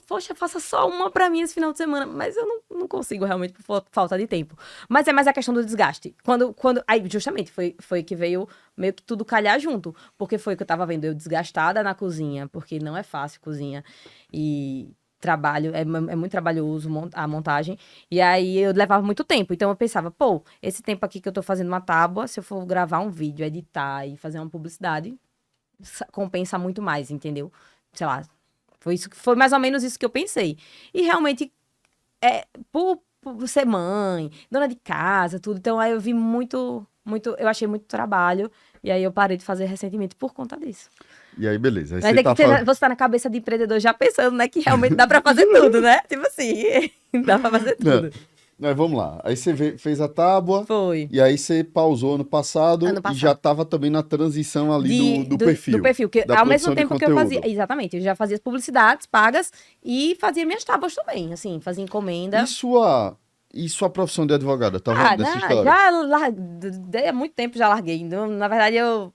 C: poxa, faça só uma pra mim esse final de semana. Mas eu não consigo realmente por falta de tempo. Mas é mais a questão do desgaste. Aí, justamente, foi que veio meio que tudo calhar junto. Porque foi que eu tava vendo eu desgastada na cozinha, porque não é fácil cozinha. E trabalho, é muito trabalhoso a montagem. E aí eu levava muito tempo. Então eu pensava, pô, esse tempo aqui que eu tô fazendo uma tábua, se eu for gravar um vídeo, editar e fazer uma publicidade, compensa muito mais, entendeu? Sei lá, foi mais ou menos isso que eu pensei. E realmente, por ser mãe, dona de casa, tudo, então aí eu vi eu achei muito trabalho, e aí eu parei de fazer recentemente por conta disso.
A: E aí, beleza. Aí
C: Mas
A: você
C: é que
A: tá falando...
C: você tá na cabeça de empreendedor já pensando, né, que realmente dá pra fazer tudo, né? Tipo assim, dá pra fazer tudo.
A: Mas vamos lá. Aí você fez a tábua,
C: Foi.
A: e aí você pausou ano passado,
C: Ano
A: e
C: passado.
A: já tava também na transição ali do perfil.
C: Do perfil, que
A: da
C: ao mesmo
A: produção de
C: tempo que eu fazia,
A: conteúdo.
C: exatamente, eu já fazia as publicidades pagas e fazia minhas tábuas também, assim, fazia encomenda.
A: E sua profissão de advogada, tá
C: Ah,
A: vendo dessa
C: não,
A: história?
C: já há muito tempo já larguei. Na verdade, eu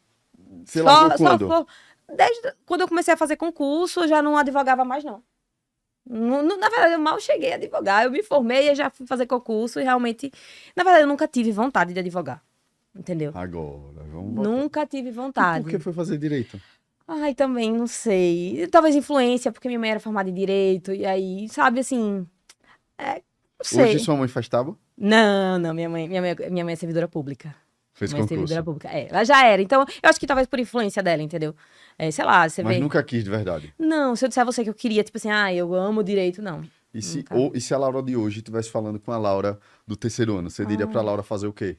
A: Você largou
C: só
A: quando?
C: desde quando eu comecei a fazer concurso, eu já não advogava mais, não. Na verdade, eu mal cheguei a advogar. Eu me formei e já fui fazer concurso e realmente, na verdade, eu nunca tive vontade de advogar. Entendeu?
A: Agora, vamos botar.
C: Nunca tive
A: E
C: vontade.
A: por que foi fazer direito?
C: Ai, também, não sei. Talvez influência, porque minha mãe era formada em direito, e aí, sabe, assim, não sei.
A: Hoje sua mãe faz tábua?
C: Não, minha mãe é servidora pública.
A: Fez
C: Minha mãe é servidora
A: concurso.
C: pública. Ela já era. Então, eu acho que talvez por influência dela, entendeu? Sei lá, você
A: Mas
C: vê.
A: nunca quis de verdade.
C: Não, se eu disser a você que eu queria, tipo assim, eu amo direito, não. Nunca.
A: E se a Laura de hoje estivesse falando com a Laura do terceiro ano, você diria pra Laura fazer o quê?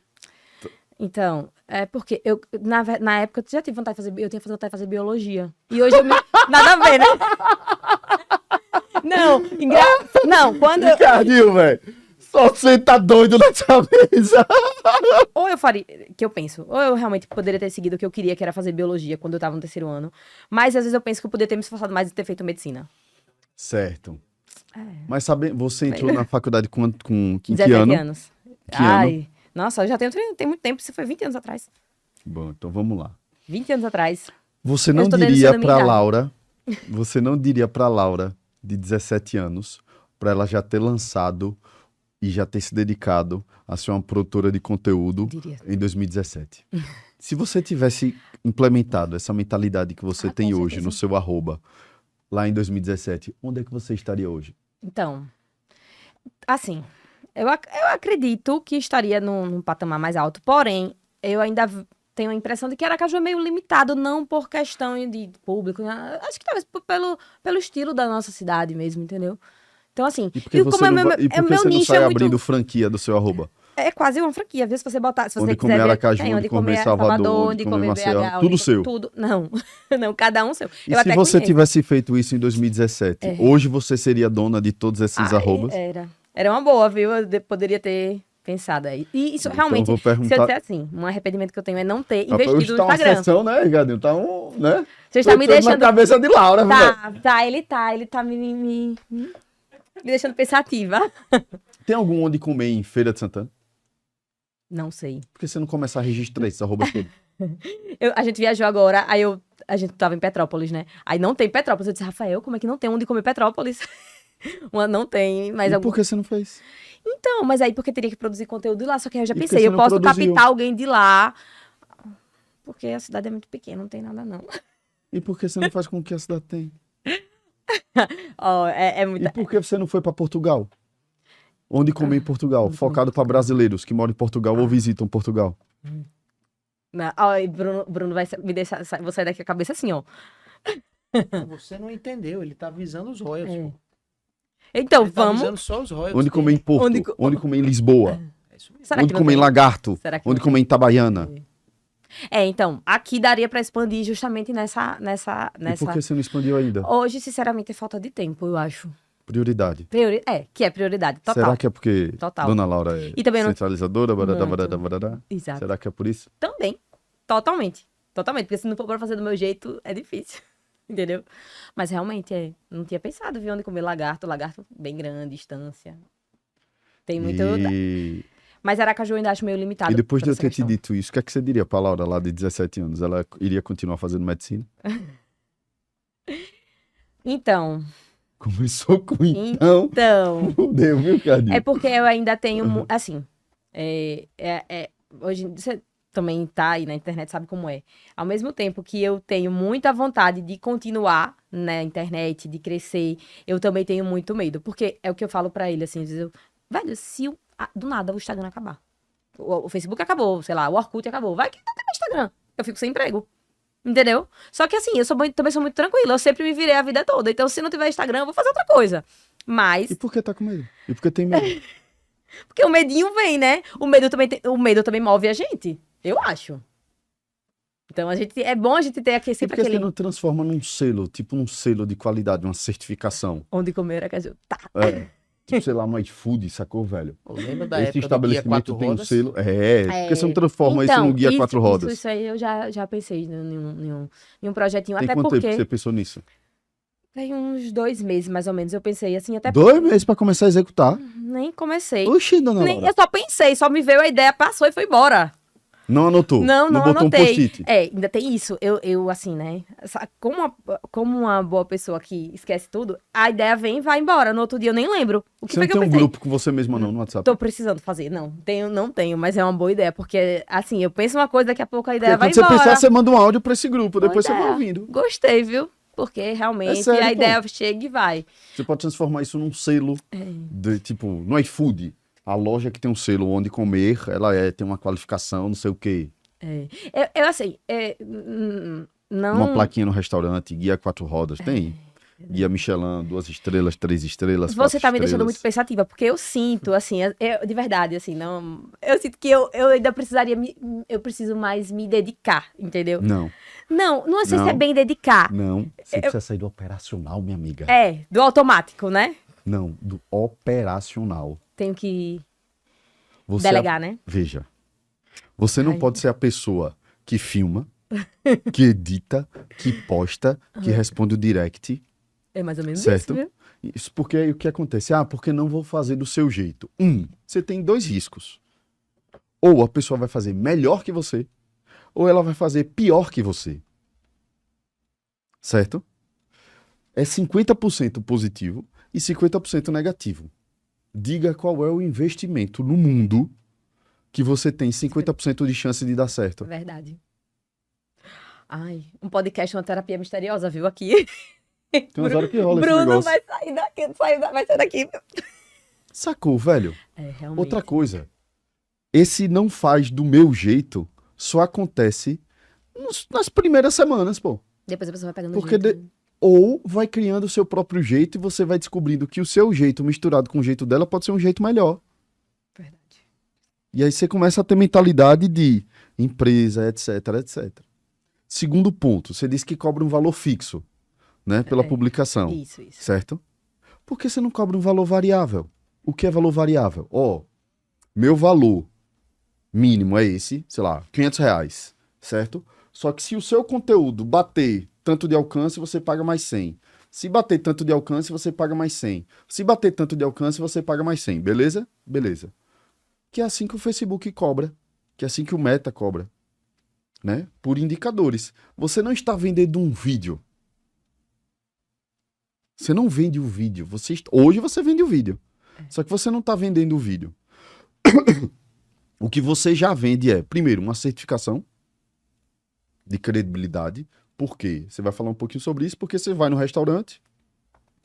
C: Então, porque na época eu já tive vontade de fazer, eu tinha vontade de fazer biologia. E hoje eu me. Nada a ver, né? Não, quando eu.
A: Ricardinho, velho! Só você tá doido nessa mesa!
C: Ou eu faria, que eu penso, ou eu realmente poderia ter seguido o que eu queria, que era fazer biologia quando eu tava no terceiro ano. Mas às vezes eu penso que eu poderia ter me esforçado mais e ter feito medicina.
A: Certo. Mas sabe, você entrou na faculdade com que
C: 17
A: ano?
C: anos.
A: Que ano?
C: Nossa, eu já tem muito tempo, isso foi 20 anos atrás.
A: Bom, então vamos lá.
C: 20 anos atrás.
A: Você
C: Eu
A: não
C: estou
A: diria
C: denunciando a minha
A: pra
C: idade.
A: Laura, você não diria pra Laura de 17 anos, pra ela já ter lançado e já ter se dedicado a ser uma produtora de conteúdo
C: Diria.
A: em 2017. Se você tivesse implementado essa mentalidade que você tem
C: com
A: hoje
C: certeza.
A: no seu @ lá em 2017, onde é que você estaria hoje?
C: Então, assim, eu acredito que estaria num patamar mais alto, porém, eu ainda tenho a impressão de que Aracaju é meio limitado, não por questão de público, né? Acho que talvez pelo estilo da nossa cidade mesmo, entendeu? Então, assim,
A: E por que você
C: como
A: não,
C: é
A: e por que
C: meu
A: você não
C: nicho
A: sai
C: é muito...
A: abrindo franquia do seu arroba?
C: É quase uma franquia, viu? Se você botar, se você
A: Onde
C: quiser
A: comer
C: ver,
A: Aracaju,
C: tem
A: onde comer Salvador, onde comer Maceió,
C: BH,
A: tudo seu.
C: Tudo, não, não, cada um seu.
A: E
C: Eu
A: se
C: até
A: você
C: conheço.
A: tivesse feito isso em 2017,
C: É.
A: hoje você seria dona de todos esses
C: Ai,
A: arrobas?
C: Era uma boa, viu? Poderia ter pensado aí. E isso
A: Então,
C: realmente,
A: vou
C: se eu
A: perguntar...
C: disser assim, um arrependimento que eu tenho é não ter
A: Rapaz, hoje
C: investido no
A: tá uma
C: Instagram.
A: sessão, né, Ricardinho? Tá né?
C: Você está me
A: Tudo
C: deixando...
A: na cabeça de Laura, velho.
C: Ele tá me deixando pensativa.
A: Tem algum onde comer em Feira de Santana?
C: Não sei.
A: Por que você não começar a registrar esses arrobas todos?
C: A gente viajou agora, a gente tava em Petrópolis, né? Aí não tem Petrópolis. Eu disse, Rafael, como é que não tem onde comer Petrópolis? Não tem, mas
A: E
C: algum...
A: por que você não fez?
C: Então, mas aí porque teria que produzir conteúdo de lá, só que aí eu já
A: E por que
C: pensei,
A: você
C: eu
A: não
C: posso
A: produziu?
C: captar alguém de lá, porque a cidade é muito pequena, não tem nada não.
A: E por que você não faz com o que a cidade tem?
C: Ó, é muito...
A: E por que você não foi para Portugal? Onde comer em Portugal? Focado para brasileiros que moram em Portugal ou visitam Portugal.
C: Ó, e Bruno vai me deixar, vou sair daqui com a cabeça assim, ó.
B: Você não entendeu, ele tá visando os royalties.
C: É.
B: Pô.
C: Então,
B: Ele tá
C: vamos...
B: visando só os royalties.
A: Onde comer em
B: dele.
A: Porto? Onde comer em Lisboa?
B: É isso mesmo.
C: Será
A: Onde
C: que não
A: comer em
C: tem?
A: Lagarto?
C: Será que
A: Onde
C: não
A: comer em Itabaiana?
C: então, aqui daria pra expandir justamente nessa...
A: E por que você não expandiu ainda?
C: Hoje, sinceramente, é falta de tempo, eu acho.
A: Prioridade.
C: Que é prioridade, total.
A: Será que é porque
C: Total.
A: Dona Laura é
C: E também não-
A: centralizadora? Barará,
C: Muito.
A: barará, barará?
C: Exato.
A: Será que é por isso?
C: Também. Totalmente. Totalmente. Porque se não for pra fazer do meu jeito, é difícil. Entendeu? Mas realmente, não tinha pensado, viu, onde comer lagarto. Lagarto bem grande, distância. Tem muito...
A: E...
C: Mas Aracaju eu ainda acho meio limitado.
A: E depois
C: por
A: de eu
C: essa
A: ter te
C: questão.
A: dito isso, o que é que você diria pra Laura lá de 17 anos? Ela iria continuar fazendo medicina?
C: Então,
A: Começou com então. Fudeu, viu, Cadinho?
C: é porque eu ainda tenho, assim, hoje você também tá aí na internet, sabe como é. Ao mesmo tempo que eu tenho muita vontade de continuar na internet, de crescer, eu também tenho muito medo. Porque é o que eu falo pra ele, assim, às vezes velho, se do nada o Instagram acabar. O Facebook acabou, sei lá, o Orkut acabou. Vai que não tem mais Instagram. Eu fico sem emprego. Entendeu? Só que assim, também sou muito tranquila. Eu sempre me virei a vida toda. Então, se não tiver Instagram, eu vou fazer outra coisa. Mas...
A: E por que tá com medo? E por que tem medo?
C: Porque o medinho vem, né? O medo também move a gente. Eu acho. Então, é bom a gente ter aqui
A: E
C: sempre
A: por que você
C: aquele...
A: não transforma num selo, tipo um selo de qualidade, uma certificação?
C: Onde comer Aracaju. Tá.
A: É, tipo, sei lá, no iFood, sacou, velho?
B: Eu lembro da
A: Esse
B: época do Guia
A: estabelecimento
B: Quatro
A: tem um
B: Rodas.
A: selo. Por que você não transforma isso
C: Então,
A: num guia quatro rodas?
C: Isso aí eu já pensei em um projetinho.
A: Tem
C: Até
A: quanto tempo
C: porque...
A: que você pensou nisso?
C: Tem uns 2 meses, mais ou menos, eu pensei assim, até
A: 2 meses pra começar a executar.
C: nem comecei.
A: Oxi, dona Laura.
C: Eu só pensei, só me veio a ideia, passou e foi embora.
A: Não anotou?
C: Não
A: botou
C: anotei.
A: um post-it?
C: Ainda tem isso. Eu assim, né? Como uma boa pessoa que esquece tudo, a ideia vem e vai embora. No outro dia eu nem lembro. O que
A: Você
C: foi
A: não
C: que eu
A: tem um
C: pensei?
A: grupo com você mesma não no WhatsApp?
C: Tô precisando fazer. Não tenho, mas é uma boa ideia. Porque, assim, eu penso uma coisa, daqui a pouco a ideia
A: Porque
C: vai
A: quando você
C: embora.
A: pensar, você manda um áudio pra esse grupo,
C: Boa
A: depois você vai
C: ideia.
A: ouvindo.
C: Gostei, viu? Porque realmente
A: sério,
C: a
A: pô.
C: ideia chega e vai.
A: Você pode transformar isso num selo, de, tipo, no iFood. A loja que tem um selo onde comer, ela tem uma qualificação, não sei o quê.
C: Eu assim, não...
A: Uma plaquinha no restaurante, guia 4 rodas, tem. Guia Michelin, 2 estrelas, 3 estrelas,
C: Você
A: 4
C: tá me deixando
A: estrelas.
C: muito pensativa, porque eu sinto, assim, de verdade, assim, não... Eu sinto que eu ainda precisaria, eu preciso mais me dedicar, entendeu?
A: Não,
C: Não sei se é
A: Não.
C: bem dedicar.
A: não. Você precisa sair do operacional, minha amiga.
C: Do automático, né?
A: Não, do operacional.
C: Tenho que
A: Você
C: delegar, né?
A: Veja, você não
C: Ai.
A: pode ser a pessoa que filma, que edita, que posta, que responde o direct,
C: É mais ou menos
A: certo?
C: isso, viu?
A: Isso porque aí o que acontece? Porque não vou fazer do seu jeito. Você tem 2 riscos. Ou a pessoa vai fazer melhor que você, ou ela vai fazer pior que você. Certo? É 50% positivo e 50% negativo. Diga qual é o investimento no mundo que você tem 50% de chance de dar certo.
C: Verdade. Ai, um podcast, uma terapia misteriosa, viu? Aqui.
A: Tem umas horas que rola esse
C: Bruno
A: negócio.
C: vai sair daqui, vai sair daqui.
A: Sacou, velho?
C: Realmente.
A: Outra coisa. Esse não faz do meu jeito só acontece nas primeiras semanas, pô.
C: Depois a pessoa vai pegando
A: Porque
C: jeito, né?
A: Ou vai criando o seu próprio jeito e você vai descobrindo que o seu jeito misturado com o jeito dela pode ser um jeito melhor.
C: Verdade.
A: E aí você começa a ter mentalidade de empresa, etc, etc. Segundo ponto, você disse que cobra um valor fixo, né, pela publicação,
C: Isso.
A: certo? Por que você não cobra um valor variável? O que é valor variável? Meu valor mínimo é esse, sei lá, R$ 500, certo? Só que se o seu conteúdo bater tanto de alcance, você paga mais 100. Se bater tanto de alcance, você paga mais 100. Se bater tanto de alcance, você paga mais 100. Beleza? Beleza. Que é assim que o Facebook cobra. Que é assim que o Meta cobra. Né? Por indicadores. Você não está vendendo um vídeo. Você não vende o vídeo. Hoje você vende o vídeo. Só que você não está vendendo o vídeo. O que você já vende é, primeiro, uma certificação de credibilidade. Por quê? Você vai falar um pouquinho sobre isso, porque você vai no restaurante,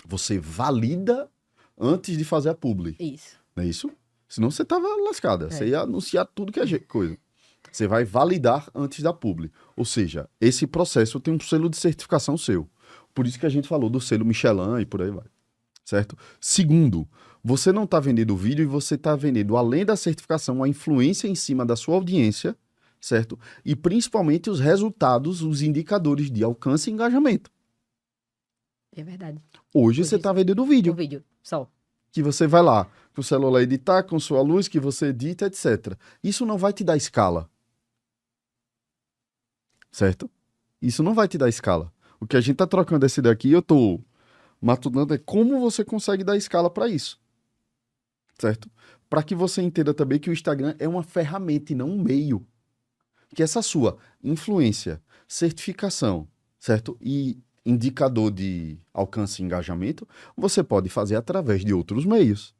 A: você valida antes de fazer a publi.
C: Isso.
A: Não é isso? Senão você tava lascada. Você ia anunciar tudo que é coisa. Você vai validar antes da publi. Ou seja, esse processo tem um selo de certificação seu. Por isso que a gente falou do selo Michelin e por aí vai. Certo? Segundo, você não está vendendo o vídeo e você está vendendo, além da certificação, a influência em cima da sua audiência, certo? E principalmente os resultados, os indicadores de alcance e engajamento.
C: É verdade.
A: Hoje você está vendendo o vídeo.
C: O vídeo, só.
A: Que você vai lá com o celular editar, com sua luz, que você edita, etc. Isso não vai te dar escala. Certo? Isso não vai te dar escala. O que a gente tá trocando esse daqui, eu tô matutando, é como você consegue dar escala para isso. Certo? Para que você entenda também que o Instagram é uma ferramenta e não um meio. Que essa sua influência, certificação, certo? E indicador de alcance e engajamento, você pode fazer através de outros meios.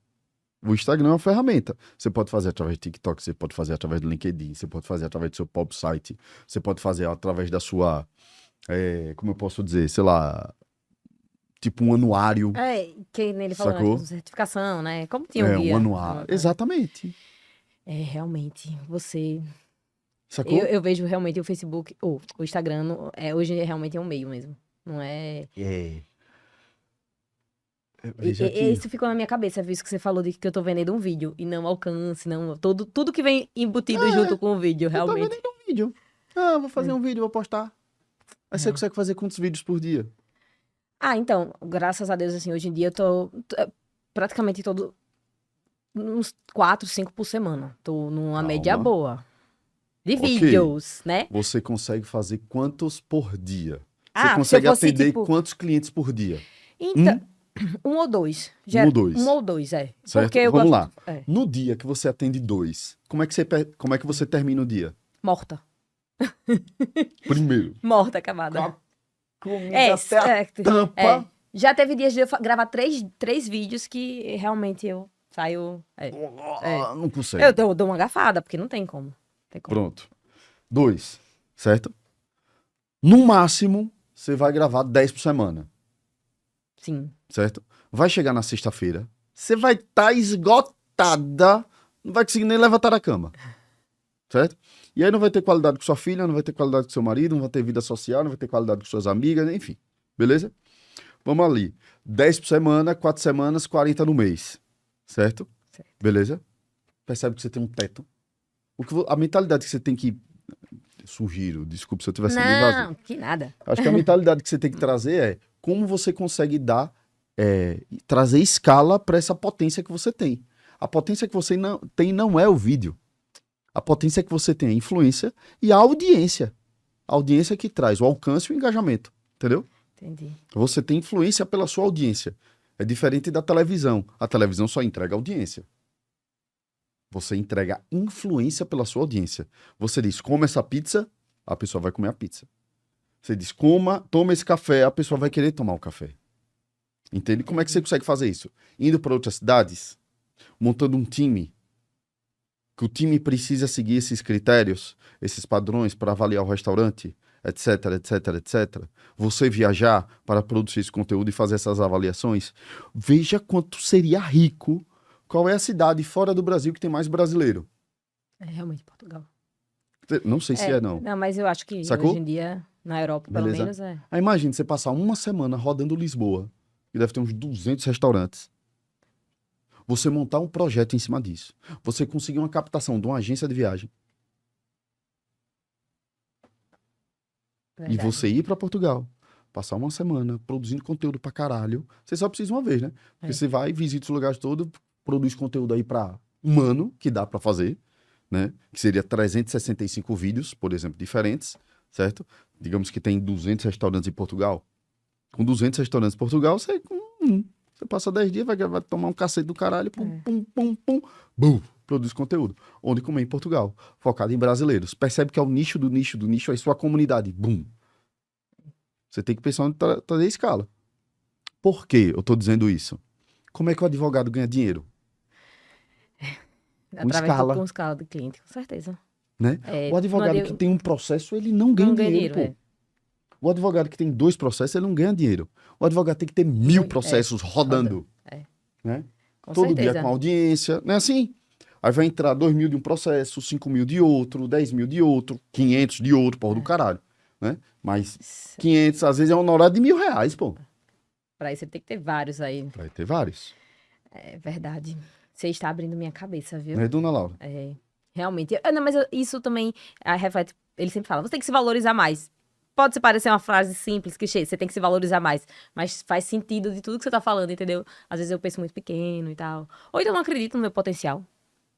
A: O Instagram é uma ferramenta. Você pode fazer através do TikTok, você pode fazer através do LinkedIn, você pode fazer através do seu pop site, você pode fazer através da sua, como eu posso dizer, sei lá, tipo um anuário.
C: Que nele falou, né,
A: Sacou?
C: tipo, certificação, né? Como tinha um guia.
A: Um anuário. Exatamente.
C: Realmente, você...
A: Sacou?
C: Eu vejo realmente o Facebook, ou o Instagram, hoje realmente é um meio mesmo. Não é...
A: Veja aqui.
C: Isso ficou na minha cabeça, visto que você falou de que eu tô vendendo um vídeo e não alcance, não tudo que vem embutido junto com o vídeo,
A: Você tá
C: realmente.
A: vendendo um vídeo. Vou fazer um vídeo, vou postar. Aí você consegue fazer quantos vídeos por dia?
C: Então, graças a Deus, assim, hoje em dia eu tô praticamente uns 4, 5 por semana. Tô numa média boa. De
A: Ok.
C: vídeos, né?
A: Você consegue fazer quantos por dia? Você
C: Se eu
A: consegue
C: fosse,
A: atender
C: tipo...
A: quantos clientes por dia?
C: Então, um ou dois.
A: Um ou dois.
C: Um ou dois,
A: Certo?
C: Porque eu
A: Vamos
C: gosto...
A: lá. No dia que você atende 2, como é que você termina o dia?
C: Morta.
A: Primeiro.
C: Morta, acabada.
A: Comida até a tampa.
C: Já teve dias de eu gravar três vídeos que realmente eu saio...
A: Não consegue.
C: Eu dou uma gafada, porque não tem como.
A: Pronto. 2, certo? No máximo, você vai gravar 10 por semana.
C: Sim.
A: Certo? Vai chegar na sexta-feira, você vai estar esgotada, não vai conseguir nem levantar da cama. Certo? E aí não vai ter qualidade com sua filha, não vai ter qualidade com seu marido, não vai ter vida social, não vai ter qualidade com suas amigas, enfim. Beleza? Vamos ali. 10 por semana, 4 semanas, 40 no mês. Certo? Beleza? Percebe que você tem um teto. A mentalidade que você tem que... Sugiro, desculpe se eu tivesse sendo invasivo.
C: Não, que nada.
A: Acho que a mentalidade que você tem que trazer é como você consegue trazer escala para essa potência que você tem. A potência que você tem não é o vídeo. A potência que você tem é a influência e a audiência. A audiência que traz o alcance e o engajamento. Entendeu?
C: Entendi.
A: Você tem influência pela sua audiência. É diferente da televisão. A televisão só entrega audiência. Você entrega influência pela sua audiência. Você diz, come essa pizza, a pessoa vai comer a pizza. Você diz, toma esse café, a pessoa vai querer tomar o café. Entende? Como é que você consegue fazer isso? Indo para outras cidades, montando um time, que o time precisa seguir esses critérios, esses padrões para avaliar o restaurante, etc, etc, etc. Você viajar para produzir esse conteúdo e fazer essas avaliações. Veja quanto seria rico. Qual é a cidade fora do Brasil que tem mais brasileiro?
C: É realmente Portugal.
A: Não sei se é, não.
C: Não, mas eu acho que
A: Sacou?
C: hoje em dia, na Europa, pelo
A: Beleza.
C: menos, é.
A: Aí imagine você passar uma semana rodando Lisboa, e deve ter uns 200 restaurantes. Você montar um projeto em cima disso. Você conseguir uma captação de uma agência de viagem. E
C: Verdade.
A: você ir para Portugal, passar uma semana produzindo conteúdo pra caralho. Você só precisa uma vez, né? Porque você vai, visita os lugares todos, produz conteúdo aí pra um ano, que dá pra fazer, né? Que seria 365 vídeos, por exemplo, diferentes, certo? Digamos que tem 200 restaurantes em Portugal. Com 200 restaurantes em Portugal, você passa 10 dias, vai tomar um cacete do caralho, bum, produz conteúdo. Onde comer em Portugal, focado em brasileiros. Percebe que é o nicho do nicho do nicho, aí sua comunidade, bum. Você tem que pensar onde trazer escala. Por que eu tô dizendo isso? Como é que o advogado ganha dinheiro?
C: Com escala do cliente, com certeza.
A: Né?
C: É,
A: O advogado que tem um processo, ele não ganha
C: não ganha
A: dinheiro,
C: dinheiro,
A: pô. O advogado que tem 2 processos, ele não ganha dinheiro. O advogado tem que ter 1000 processos rodando. Né?
C: Com
A: Todo
C: certeza.
A: dia com audiência, não é assim? Aí vai entrar 2.000 de um processo, 5.000 de outro, 10.000 de outro, 500 de outro, porra do caralho. Né? Mas 500, às vezes, é um honorário de R$1.000, pô.
C: Pra isso, você tem que ter vários aí.
A: Vai ter vários.
C: É verdade. Você está abrindo minha cabeça, viu?
A: Não é, dona Laura?
C: É, realmente. Não, mas isso também reflete. Ele sempre fala: você tem que se valorizar mais. Pode parecer uma frase simples, clichê, você tem que se valorizar mais. Mas faz sentido de tudo que você tá falando, entendeu? Às vezes eu penso muito pequeno e tal. Ou então não acredito no meu potencial.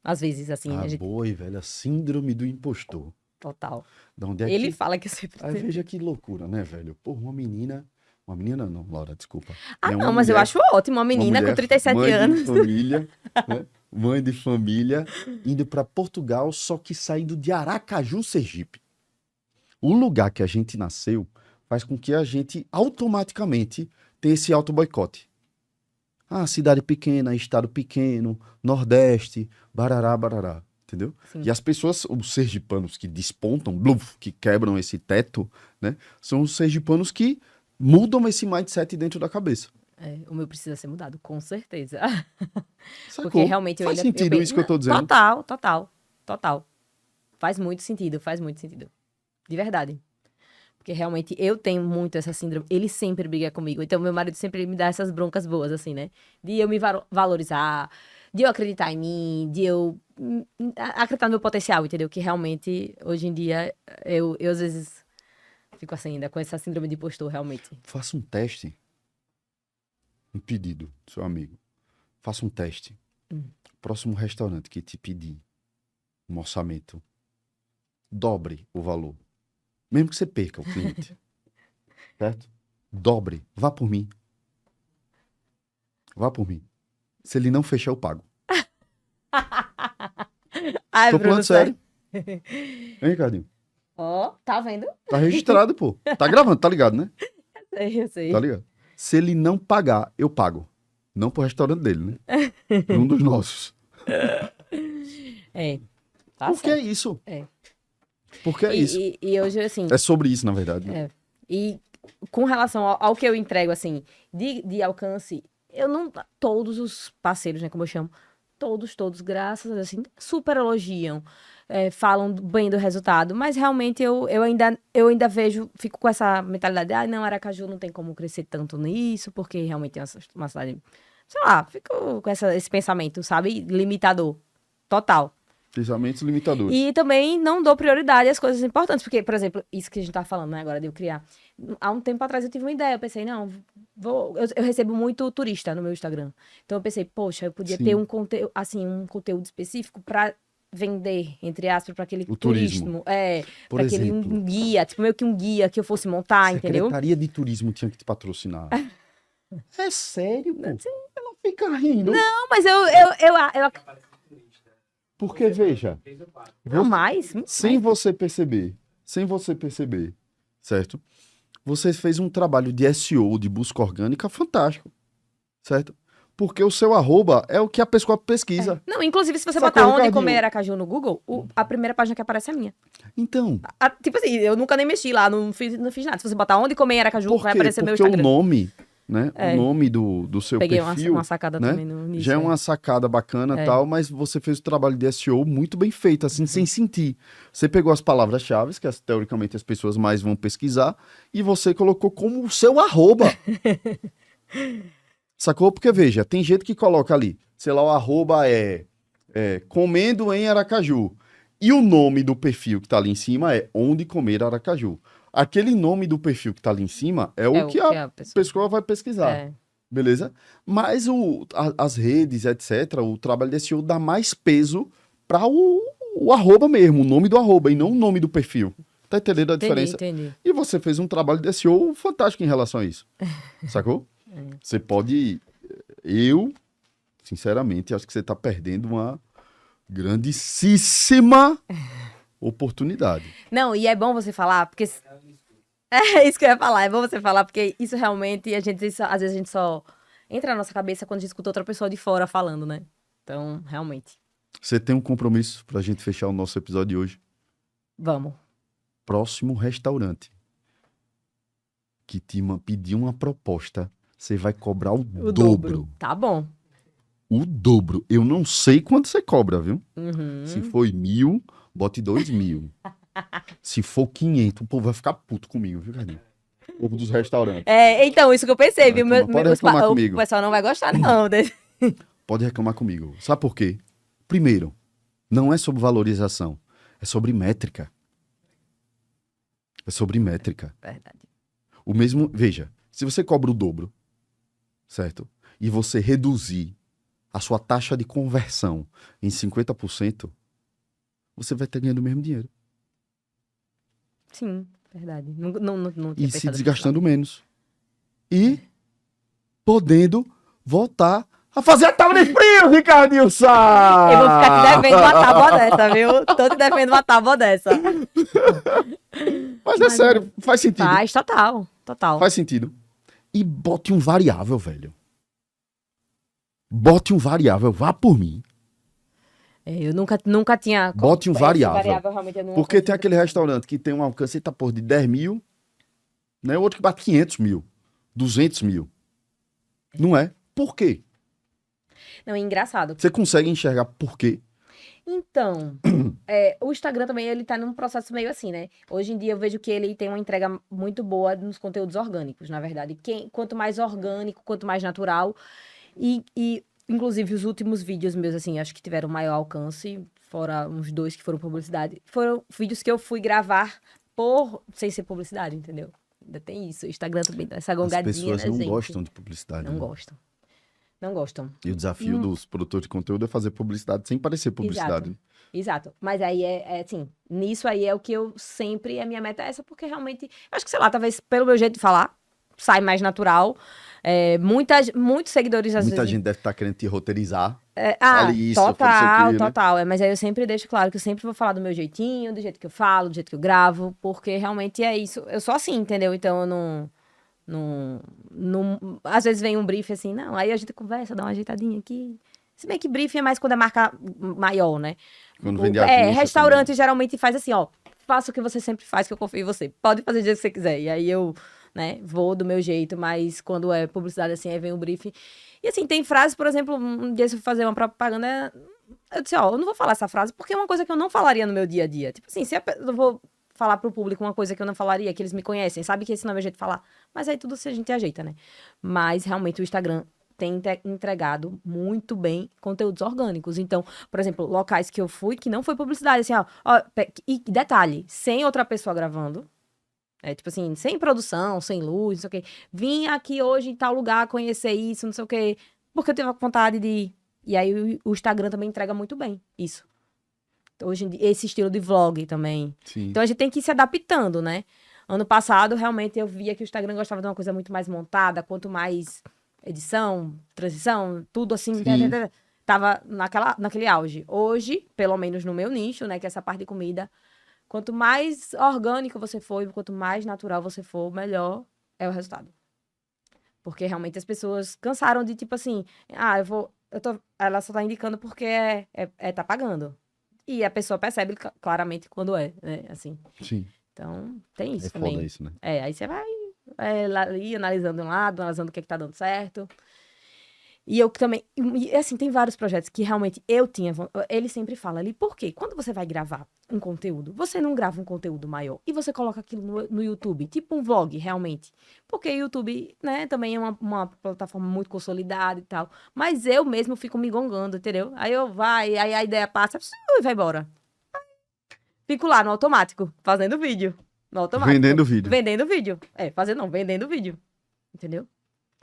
C: Às vezes, assim,
A: A
C: a gente...
A: boa e velha síndrome do impostor.
C: Total.
A: Da onde é
C: Ele
A: que...
C: fala que eu sempre
A: Aí
C: tenho.
A: veja que loucura, né, velho? Porra, uma menina não, Laura, desculpa. É
C: Não,
A: uma
C: mas eu
A: mulher-
C: acho ótimo uma menina
A: mulher,
C: com 37
A: mãe
C: anos.
A: de família, né? Mãe de família, indo para Portugal, só que saindo de Aracaju, Sergipe. O lugar que a gente nasceu faz com que a gente automaticamente tenha esse auto-boicote. Ah, cidade pequena, estado pequeno, Nordeste, barará, barará, entendeu?
C: Sim.
A: E as pessoas, os sergipanos que despontam, bluf, que quebram esse teto, né? São os sergipanos que mudam esse mindset dentro da cabeça.
C: O meu precisa ser mudado, com certeza.
A: Sacou?
C: Porque realmente
A: Faz
C: eu
A: sentido
C: penso-
A: isso que eu tô dizendo?
C: Total. Faz muito sentido. De verdade. Porque realmente eu tenho muito essa síndrome. Ele sempre briga comigo. Então, meu marido sempre me dá essas broncas boas, assim, né? De eu me valorizar, de eu acreditar em mim, de eu acreditar no meu potencial, entendeu? Que realmente, hoje em dia, eu às vezes fico assim, ainda com essa síndrome de impostor, realmente.
A: Faça um teste. Um pedido, seu amigo. Faça um teste. Próximo restaurante que te pedir um orçamento, dobre o valor. Mesmo que você perca o cliente. Certo? Dobre. Vá por mim. Vá por mim. Se ele não fechar, eu pago.
C: Ai,
A: Tô
C: Bruno,
A: falando sério. Hein, Ricardinho?
C: Ó, tá vendo?
A: Tá registrado, pô. Tá gravando, tá ligado, né?
C: Eu sei.
A: Tá ligado? Se ele não pagar, eu pago. Não pro restaurante dele, né? Por um dos nossos.
C: Tá
A: Por que
C: certo.
A: isso?
C: É.
A: Porque é isso.
C: E hoje, assim,
A: É sobre isso, na verdade. Né?
C: e com relação ao que eu entrego, assim, de alcance, eu não... Todos os parceiros, né, como eu chamo, todos, graças a Deus, assim, super elogiam, falam bem do resultado, mas realmente eu ainda vejo, fico com essa mentalidade, não, Aracaju não tem como crescer tanto nisso, porque realmente é uma cidade, sei lá, fico com esse pensamento, sabe, limitador, total.
A: Pensamentos limitadores.
C: E também não dou prioridade às coisas importantes, porque, por exemplo, isso que a gente tá falando, né, agora de eu criar. Há um tempo atrás eu tive uma ideia, eu pensei, não, eu recebo muito turista no meu Instagram. Então eu pensei, poxa, eu podia
A: Sim.
C: ter um conteúdo específico pra vender, entre aspas, pra aquele
A: O turismo.
C: turismo.
A: Por
C: Pra aquele
A: exemplo.
C: um guia, tipo, meio que um guia que eu fosse montar, entendeu?
A: Secretaria de Turismo tinha que te patrocinar. É sério, pô? Ela fica rindo.
C: Não, mas eu
A: Porque, veja,
C: não mais.
A: sem você perceber, certo? Você fez um trabalho de SEO, de busca orgânica, fantástico, certo? Porque o seu arroba é o que a pessoa pesquisa.
C: Não, inclusive, se você
A: Sacou,
C: botar onde
A: Ricardinho?
C: comer Aracaju no Google, a primeira página que aparece é a minha.
A: Então,
C: Tipo assim, eu nunca nem mexi lá, não fiz nada. Se você botar onde comer Aracaju,
A: por
C: vai
A: quê?
C: aparecer meu
A: Porque o
C: Instagram.
A: nome né?
C: É.
A: O nome do seu
C: Peguei
A: perfil.
C: uma sacada
A: né?
C: também no início.
A: Já é uma sacada bacana e
C: É.
A: tal, mas você fez o trabalho de SEO muito bem feito, assim, sem sentir. Você pegou as palavras-chave, que teoricamente as pessoas mais vão pesquisar, e você colocou como o seu arroba. Sacou? Porque, veja, tem gente que coloca ali, sei lá, o arroba é comendo em Aracaju. E o nome do perfil que tá ali em cima é onde comer Aracaju. Aquele nome do perfil que tá ali em cima é o que a pessoa vai pesquisar.
C: É.
A: Beleza? Mas as redes, etc., o trabalho de SEO dá mais peso para o arroba mesmo, o nome do arroba, e não o nome do perfil. Tá entendendo a diferença?
C: Entendi.
A: E você fez um trabalho de SEO fantástico em relação a isso. Sacou? Você pode... Eu, sinceramente, acho que você tá perdendo uma grandíssima oportunidade.
C: Não, e é bom você falar, porque... É isso que eu ia falar, é bom você falar, porque isso realmente, às vezes a gente só entra na nossa cabeça quando a gente escuta outra pessoa de fora falando, né? Então, realmente,
A: Você tem um compromisso pra gente fechar o nosso episódio de hoje?
C: vamos.
A: Próximo restaurante que te pedir uma proposta, você vai cobrar o dobro.
C: Tá bom.
A: O dobro. Eu não sei quanto você cobra, viu?
C: Uhum.
A: Se for 1.000, bote 2.000. Se for 500, o povo vai ficar puto comigo, viu, Cadinho? O povo dos restaurantes.
C: É, então, isso que eu pensei, viu?
A: Então, pode reclamar comigo.
C: O pessoal não vai gostar, não.
A: Pode reclamar comigo. Sabe por quê? Primeiro, não é sobre valorização, é sobre métrica. É sobre métrica.
C: Verdade.
A: O mesmo, veja, se você cobra o dobro, certo? E você reduzir a sua taxa de conversão em 50%, você vai ter ganhando o mesmo dinheiro.
C: Sim, verdade. Não tinha
A: E se
C: pensado
A: desgastando menos. E podendo voltar a fazer a tábua de frio, Ricardinho Sá!
C: Eu vou ficar te devendo uma tábua dessa, viu? Tô te devendo uma tábua dessa.
A: Mas é sério, faz sentido.
C: Faz, total.
A: Faz sentido. E bote um variável, velho. Bote um variável, vá por mim.
C: Eu nunca tinha...
A: Bote um
C: esse
A: variável.
C: realmente eu não
A: Porque tem aquele restaurante que tem um alcance, eita, porra, de 10 mil, né? Outro que bate 500 mil, 200 mil. Não é? Por quê?
C: Não, é engraçado.
A: Você consegue enxergar por quê?
C: Então, o Instagram também, ele tá num processo meio assim, né? Hoje em dia eu vejo que ele tem uma entrega muito boa nos conteúdos orgânicos, na verdade. Quanto mais orgânico, quanto mais natural. E inclusive, os últimos vídeos meus, assim, acho que tiveram maior alcance, fora uns 2 que foram publicidade. Foram vídeos que eu fui gravar sem ser publicidade, entendeu? Ainda tem isso. O Instagram também dá essa gongadinha,
A: As pessoas
C: né,
A: não
C: gente?
A: gostam de publicidade.
C: Não
A: né?
C: gostam. Não gostam.
A: E o desafio dos produtores de conteúdo é fazer publicidade sem parecer publicidade.
C: Exato. Mas aí assim, nisso aí é o que eu sempre, a minha meta é essa, porque realmente, acho que, sei lá, talvez pelo meu jeito de falar, sai mais natural. Muitos seguidores, às
A: Muita
C: vezes...
A: gente deve estar querendo te roteirizar. Fale isso, fale isso aqui, né?
C: Total. Mas aí eu sempre deixo claro que eu sempre vou falar do meu jeitinho, do jeito que eu falo, do jeito que eu gravo, porque realmente é isso. Eu sou assim, entendeu? Então eu não... Às vezes vem um brief assim, não, aí a gente conversa, dá uma ajeitadinha aqui. Se bem que brief é mais quando é marca maior, né?
A: Quando vende agência
C: restaurante
A: também.
C: geralmente faz assim, ó, faça o que você sempre faz, que eu confio em você. Pode fazer do jeito que você quiser. E aí eu, né, vou do meu jeito, mas quando é publicidade assim, aí vem um brief. E assim, tem frases, por exemplo, um dia se eu fazer uma propaganda, eu disse, ó, eu não vou falar essa frase porque é uma coisa que eu não falaria no meu dia a dia. Tipo assim, eu vou falar pro público uma coisa que eu não falaria, que eles me conhecem, sabe que esse não é meu jeito de falar. Mas aí tudo a gente ajeita, né? Mas realmente o Instagram tem entregado muito bem conteúdos orgânicos. Então, por exemplo, locais que eu fui, que não foi publicidade, assim, ó e detalhe, sem outra pessoa gravando, tipo assim, sem produção, sem luz, não sei o quê. Vim aqui hoje em tal lugar conhecer isso, não sei o quê, porque eu tive vontade de ir. E aí o Instagram também entrega muito bem isso. Hoje em dia, esse estilo de vlog também.
A: Sim.
C: Então a gente tem que ir se adaptando, né? Ano passado, realmente, eu via que o Instagram gostava de uma coisa muito mais montada, quanto mais edição, transição, tudo assim, tava naquele auge. Hoje, pelo menos no meu nicho, né, que é essa parte de comida, quanto mais orgânico você for, quanto mais natural você for, melhor é o resultado. Porque realmente as pessoas cansaram de, tipo assim, ela só tá indicando porque tá pagando. E a pessoa percebe claramente quando né, assim.
A: Sim.
C: Então, tem isso
A: É
C: também.
A: foda isso, né?
C: Aí você vai ali analisando um lado, analisando o que tá dando certo. E eu também, e assim, tem vários projetos que realmente eu tinha, ele sempre fala ali, por quê? Quando você vai gravar um conteúdo, você não grava um conteúdo maior e você coloca aquilo no YouTube, tipo um vlog, realmente. Porque o YouTube, né, também é uma plataforma muito consolidada e tal. Mas eu mesmo fico me gongando, entendeu? Aí aí a ideia passa e vai embora. Fico lá no automático, fazendo vídeo. No automático.
A: Vendendo vídeo.
C: Vendendo vídeo. Vendendo vídeo. Entendeu?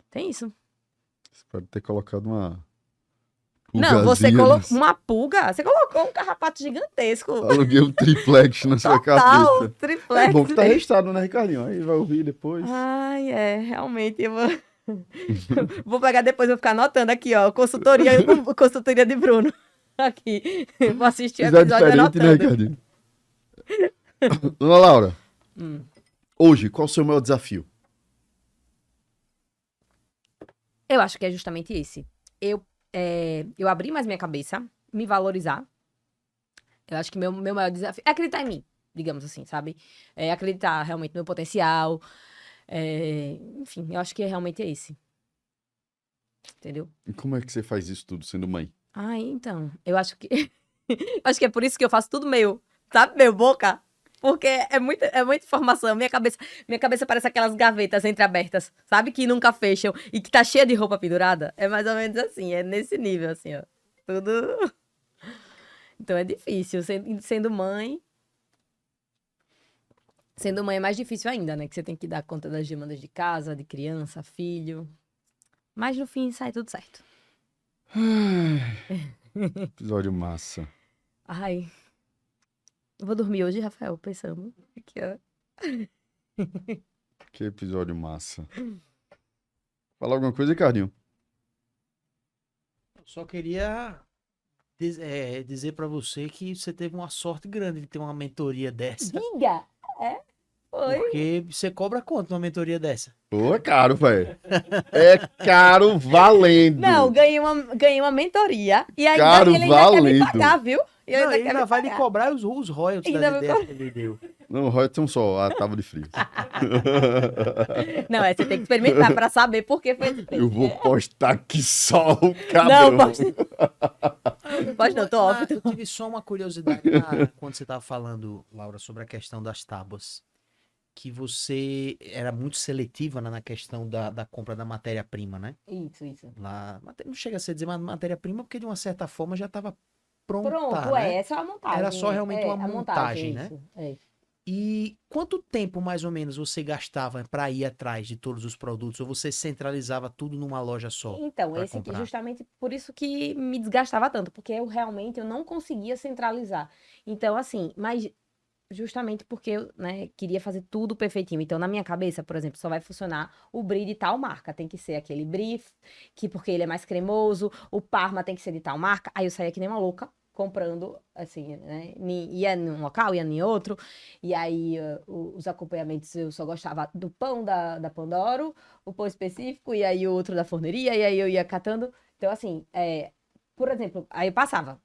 C: Tem isso.
A: Você pode ter colocado uma.
C: Não, você
A: pulgazinha
C: colocou
A: nisso.
C: uma pulga. Você colocou um carrapato gigantesco.
A: Aluguei um triplex na sua
C: Total,
A: cabeça.
C: triplex.
A: É bom que tá registrado, né, Ricardinho? Aí vai ouvir depois.
C: Ai, realmente, eu vou... vou pegar depois, vou ficar anotando aqui, ó, consultoria de Bruno. Aqui, vou assistir o
A: Episódio
C: episódio
A: diferente, né,
C: anotando.
A: Ricardinho? Dona Laura, hoje, qual o seu maior desafio?
C: Eu acho que é justamente esse. Eu abrir mais minha cabeça, me valorizar. Eu acho que meu maior desafio é acreditar em mim, digamos assim, sabe? Acreditar realmente no meu potencial. Enfim, eu acho que realmente é esse. Entendeu?
A: E como é que você faz isso tudo sendo mãe?
C: Então, eu acho que... acho que é por isso que eu faço tudo meio, sabe? Meio boca. Porque é muita informação. Minha cabeça parece aquelas gavetas entreabertas, sabe? Que nunca fecham e que tá cheia de roupa pendurada. É mais ou menos assim, é nesse nível, assim, ó. Tudo... Então é difícil. Sendo mãe... Sendo mãe é mais difícil ainda, né? Que você tem que dar conta das demandas de casa, de criança, filho. Mas no fim sai tudo certo.
A: Episódio massa.
C: Ai... Eu vou dormir hoje, Rafael, pensando. Aqui, ó.
A: Que episódio massa. Fala alguma coisa, Ricardinho?
B: Só queria dizer pra você que você teve uma sorte grande de ter uma mentoria dessa.
C: Diga! Foi.
B: Porque você cobra quanto numa mentoria dessa?
A: Pô, é caro, velho. É caro valendo.
C: Não, ganhei uma mentoria. E aí
A: Caro
C: ele ainda quer me
A: valendo.
C: pagar, viu? E
B: Não,
C: ainda
B: ele
C: quer
B: ainda
C: me
B: vai lhe
C: pagar.
B: cobrar os royalties
C: Ainda
B: das
C: vai
B: ideias que ele deu.
A: Não, Royton só, a tábua de frio.
C: Não, você tem que experimentar pra saber por que foi esse
A: Eu vou postar que só o
C: Não,
A: cabrão.
C: pode não, tô off.
B: Eu tive só uma curiosidade quando você estava falando, Laura, sobre a questão das tábuas. Que você era muito seletiva, né, na questão da compra da matéria-prima, né?
C: Isso.
B: Lá, não chega a ser dizer matéria-prima, porque de uma certa forma já estava pronta,
C: Pronto,
B: né?
C: é só a montagem.
B: Era só realmente uma
C: a
B: montagem, né?
C: isso, é.
B: E quanto tempo, mais ou menos, você gastava para ir atrás de todos os produtos? Ou você centralizava tudo numa loja só?
C: Então,
B: pra
C: esse aqui,
B: comprar?
C: justamente por isso que me desgastava tanto, porque eu não conseguia centralizar. Então, assim, mas justamente porque eu, né, queria fazer tudo perfeitinho. Então, na minha cabeça, por exemplo, só vai funcionar o brie de tal marca. Tem que ser aquele brie, porque ele é mais cremoso. O Parma tem que ser de tal marca. Aí eu saía que nem uma louca, comprando, assim, né? Ia num local, ia em outro. E aí, os acompanhamentos, eu só gostava do pão da Pandoro, o pão específico, e aí o outro da forneria. E aí eu ia catando. Então, assim, por exemplo, aí eu passava.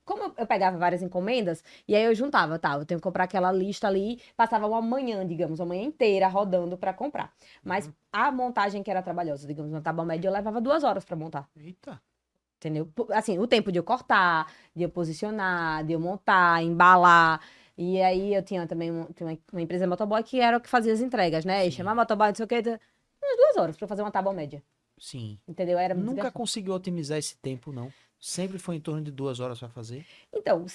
C: Como eu pegava várias encomendas, e aí eu juntava, tá, eu tenho que comprar aquela lista ali, passava uma manhã, digamos, uma manhã inteira rodando pra comprar. Mas a montagem que era trabalhosa, digamos, na tábua média, eu levava 2 horas pra montar,
B: Eita.
C: entendeu? Assim, o tempo de eu cortar, de eu posicionar, de eu montar, embalar. E aí eu tinha também uma empresa de motoboy que era o que fazia as entregas, né? E chamar motoboy, não sei o que, umas 2 horas pra fazer uma tábua média,
B: Sim.
C: entendeu? Era muito
B: Nunca
C: desgastante.
B: conseguiu otimizar esse tempo, não? Sempre foi em torno de 2 horas para fazer?
C: Então,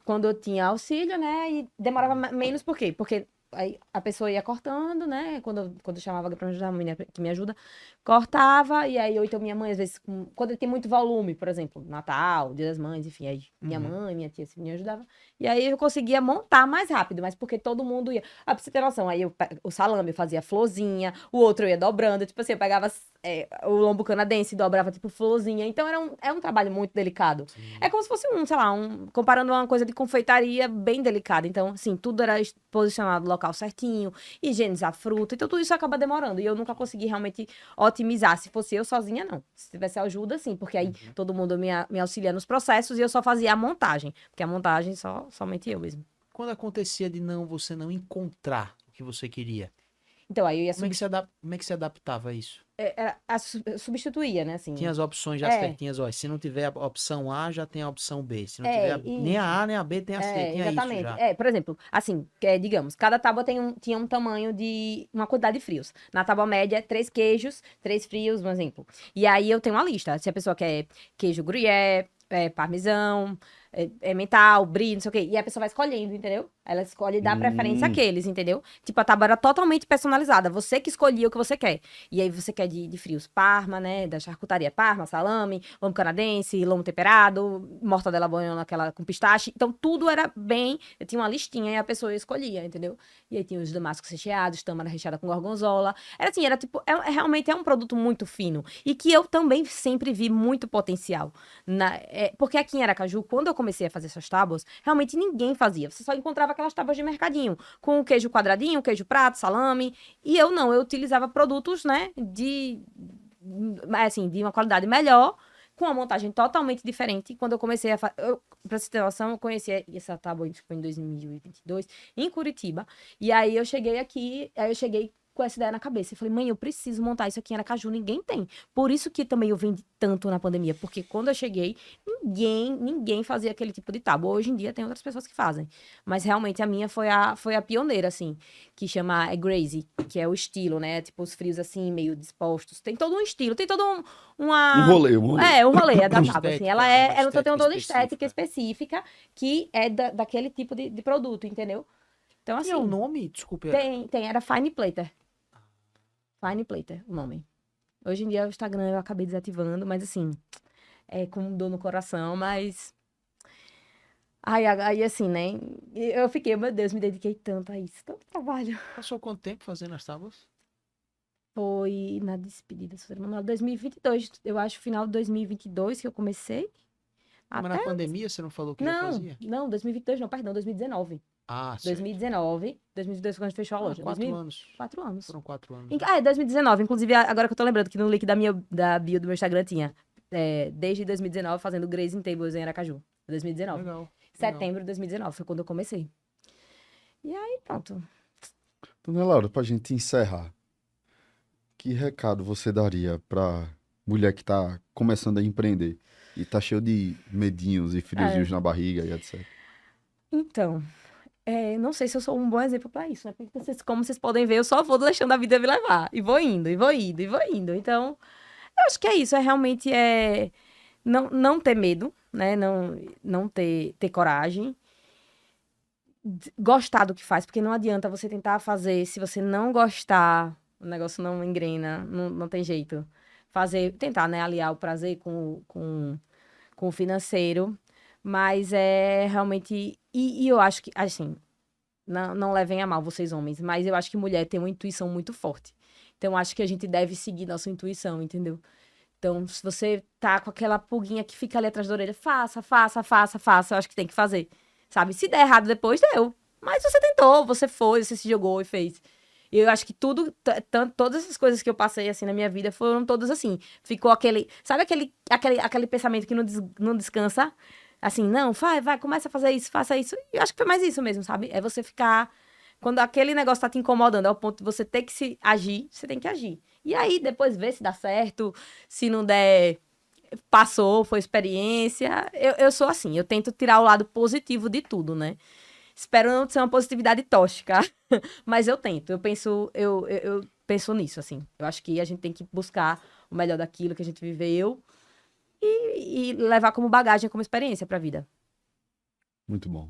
C: quando eu tinha auxílio, né, e demorava menos, por quê? Porque aí a pessoa ia cortando, né, quando eu chamava alguém pra me ajudar, a menina que me ajuda, cortava, e aí, ou então minha mãe, às vezes, quando tem muito volume, por exemplo, Natal, Dia das Mães, enfim, aí minha mãe, minha tia, assim, me ajudava, e aí eu conseguia montar mais rápido, mas porque todo mundo ia, pra você ter noção, aí o salame eu fazia florzinha, o outro eu ia dobrando, tipo assim, eu pegava o lombo canadense e dobrava, tipo, florzinha, então é um trabalho muito delicado. É como se fosse sei lá, comparando uma coisa de confeitaria bem delicada, então, assim, tudo era posicionado no local certinho, higienizar a fruta, então tudo isso acaba demorando, e eu nunca consegui realmente otimizar, se fosse eu sozinha, não. Se tivesse ajuda, sim, porque aí todo mundo me auxilia nos processos e eu só fazia a montagem, porque a montagem somente eu mesmo.
B: Quando acontecia de você não encontrar o que você queria?
C: Então, aí eu ia
B: Como é que se adaptava a isso?
C: substituía, né? Assim.
B: Tinha as opções já
C: É.
B: certinhas, ó. Se não tiver a opção A, já tem a opção B. Se não
C: É,
B: tiver nem a
C: isso.
B: A, nem a B, tem a C. Tinha
C: Exatamente.
B: isso já.
C: Por exemplo, assim, digamos, cada tábua tinha um tamanho de uma quantidade de frios. Na tábua média, 3 queijos, 3 frios, um exemplo. E aí eu tenho uma lista. Se a pessoa quer queijo gruyère, parmesão, mental, brie, não sei o quê. E a pessoa vai escolhendo, entendeu? Ela escolhe e dá preferência àqueles, entendeu? Tipo, a tábua era totalmente personalizada. Você que escolhia o que você quer. E aí você quer de frios parma, né? Da charcutaria parma, salame, lombo canadense, lombo temperado, mortadela baiana, aquela com pistache. Então, tudo era bem... Eu tinha uma listinha e a pessoa escolhia, entendeu? E aí tinha os damascos recheados, tâmara recheada com gorgonzola. Era assim, era tipo... realmente é um produto muito fino. E que eu também sempre vi muito potencial. Porque aqui em Aracaju, quando eu comecei a fazer essas tábuas, realmente ninguém fazia. Você só encontrava aquelas tábuas de mercadinho, com o queijo quadradinho, queijo prato, salame. E eu não, eu utilizava produtos, né, de uma qualidade melhor, com uma montagem totalmente diferente. Quando eu comecei a fazer, pra você ter noção, eu conheci essa tábua em 2022, em Curitiba. E aí eu cheguei com essa ideia na cabeça. Eu falei, mãe, eu preciso montar isso aqui em Aracaju, ninguém tem. Por isso que também eu vendi tanto na pandemia, porque quando eu cheguei, ninguém fazia aquele tipo de tábua. Hoje em dia tem outras pessoas que fazem. Mas realmente a minha foi a pioneira, assim, que chama Grazy, que é o estilo, né? Tipo, os frios assim, meio dispostos. Tem todo um estilo, tem todo
A: Um rolê.
C: um rolê da tábua, assim.
B: Estética,
C: Ela
B: uma
C: tem toda uma
B: estética
C: estética específica que é daquele tipo de produto, entendeu? Então, assim...
B: Tinha um nome? Desculpa.
C: Era Fine Plater. Fine Plater, o nome. Hoje em dia o Instagram eu acabei desativando, mas assim, com dor no coração, mas... Aí assim, né? Eu fiquei, meu Deus, me dediquei tanto a isso, tanto trabalho.
B: Passou quanto tempo fazendo as tábuas?
C: Foi na despedida, 2022, eu acho, final de 2022 que eu comecei.
B: Mas na pandemia você não falou que já fazia?
C: Não, 2022 não, perdão, 2019.
B: Ah, certo.
C: 2019, 2022 foi quando fechou a loja.
B: 4 anos.
C: 4 anos.
B: Foram 4 anos.
C: 2019. Inclusive, agora que eu tô lembrando que no link da bio do meu Instagram tinha. Desde 2019 fazendo Grazing Tables em Aracaju. 2019.
B: Legal.
C: Setembro de 2019 foi quando eu comecei. E aí, pronto.
A: Dona Laura, pra gente encerrar, que recado você daria pra mulher que tá começando a empreender e tá cheio de medinhos e friozinhos na barriga e etc?
C: Então, não sei se eu sou um bom exemplo pra isso, né? Porque como vocês podem ver, eu só vou deixando a vida me levar. E vou indo, e vou indo, e vou indo. Então, eu acho que é isso. Realmente não ter medo, né? Não ter coragem. Gostar do que faz, porque não adianta você tentar fazer. Se você não gostar, o negócio não engrena, não tem jeito. Tentar, né? Aliar o prazer com o financeiro. Mas realmente... E eu acho que, assim, não levem a mal vocês homens, mas eu acho que mulher tem uma intuição muito forte. Então, acho que a gente deve seguir nossa intuição, entendeu? Então, se você tá com aquela pulguinha que fica ali atrás da orelha, faça. Eu acho que tem que fazer, sabe? Se der errado depois, deu. Mas você tentou, você foi, você se jogou e fez. E eu acho que todas essas coisas que eu passei, assim, na minha vida foram todas assim. Ficou sabe aquele pensamento que não descansa? Assim, não, vai, começa a fazer isso, faça isso. E eu acho que foi mais isso mesmo, sabe? É você ficar... Quando aquele negócio tá te incomodando, ao ponto de você ter que agir, você tem que agir. E aí, depois ver se dá certo, se não der, passou, foi experiência. Eu sou assim, eu tento tirar o lado positivo de tudo, né? Espero não ser uma positividade tóxica, mas eu tento. Eu penso nisso, assim. Eu acho que a gente tem que buscar o melhor daquilo que a gente viveu e levar como bagagem, como experiência pra vida.
A: Muito bom.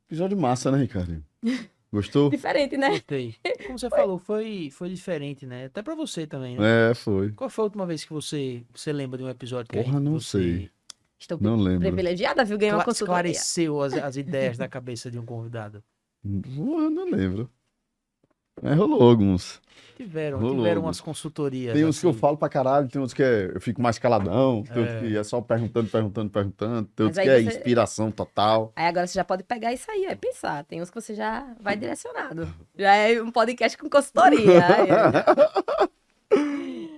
A: Episódio massa, né, Ricardo? Gostou?
C: Diferente, né?
B: Gostei. Como você falou, foi diferente, né? Até pra você também, né?
A: Foi.
B: Qual foi a última vez que você lembra de um episódio que
A: Porra, não
B: você
A: sei.
C: Estou
A: Não lembro.
C: privilegiada, viu? Ganhei uma consultoria.
B: esclareceu as ideias da cabeça de um convidado?
A: Porra, não lembro. Mas rolou alguns.
B: Tiveram
A: Rolou.
B: umas consultorias.
A: Tem uns que eu
B: assim.
A: falo pra caralho, tem uns que eu fico mais caladão, tem outros que é só perguntando, tem outros
C: aí
A: que é
C: você-
A: inspiração total.
C: Aí agora você já pode pegar isso aí, pensar. Tem uns que você já vai direcionado. Já é um podcast com consultoria.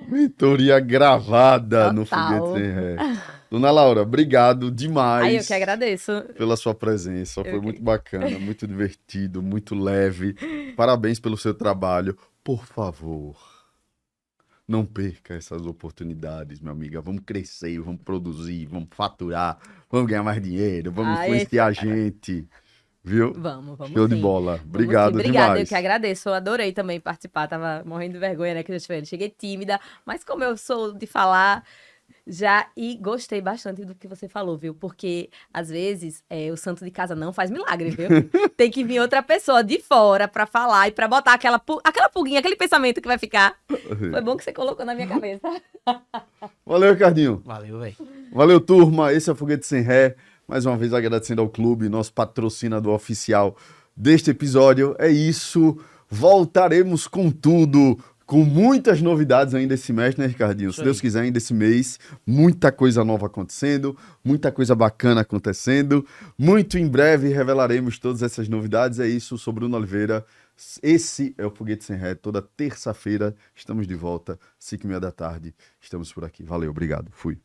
A: Mentoria gravada no
C: Total.
A: Foguete Sem Ré. Dona Laura, obrigado demais.
C: Aí eu que agradeço.
A: Pela sua presença. Foi muito bacana, muito divertido, muito leve. Parabéns pelo seu trabalho. Por favor, não perca essas oportunidades, minha amiga. Vamos crescer, vamos produzir, vamos faturar, vamos ganhar mais dinheiro, vamos influenciar a gente. Viu?
C: Vamos
A: Show de
C: sim.
A: bola.
C: Vamos
A: Obrigado
C: sim. Obrigada, eu
A: demais.
C: que agradeço. Eu adorei também participar. Tava morrendo de vergonha, né? Que eu te falei. Cheguei tímida, mas como eu sou de falar já e gostei bastante do que você falou, viu? Porque às vezes o santo de casa não faz milagre, viu? Tem que vir outra pessoa de fora pra falar e pra botar aquela pulguinha, aquele pensamento que vai ficar. Foi bom que você colocou na minha cabeça.
A: Valeu, Ricardinho.
B: Valeu, velho.
A: Valeu, turma. Esse é o Foguete Sem Ré. Mais uma vez agradecendo ao clube, nosso patrocinador oficial deste episódio. É isso. Voltaremos com tudo, com muitas novidades ainda esse mês, né, Ricardinho?
B: Isso
A: Se Deus
B: aí.
A: quiser, ainda esse mês, muita coisa nova acontecendo, muita coisa bacana acontecendo. Muito em breve revelaremos todas essas novidades. É isso, sou Bruno Oliveira. Esse é o Foguete Sem Ré. Toda terça-feira estamos de volta, 5h30 da tarde. Estamos por aqui. Valeu, obrigado. Fui.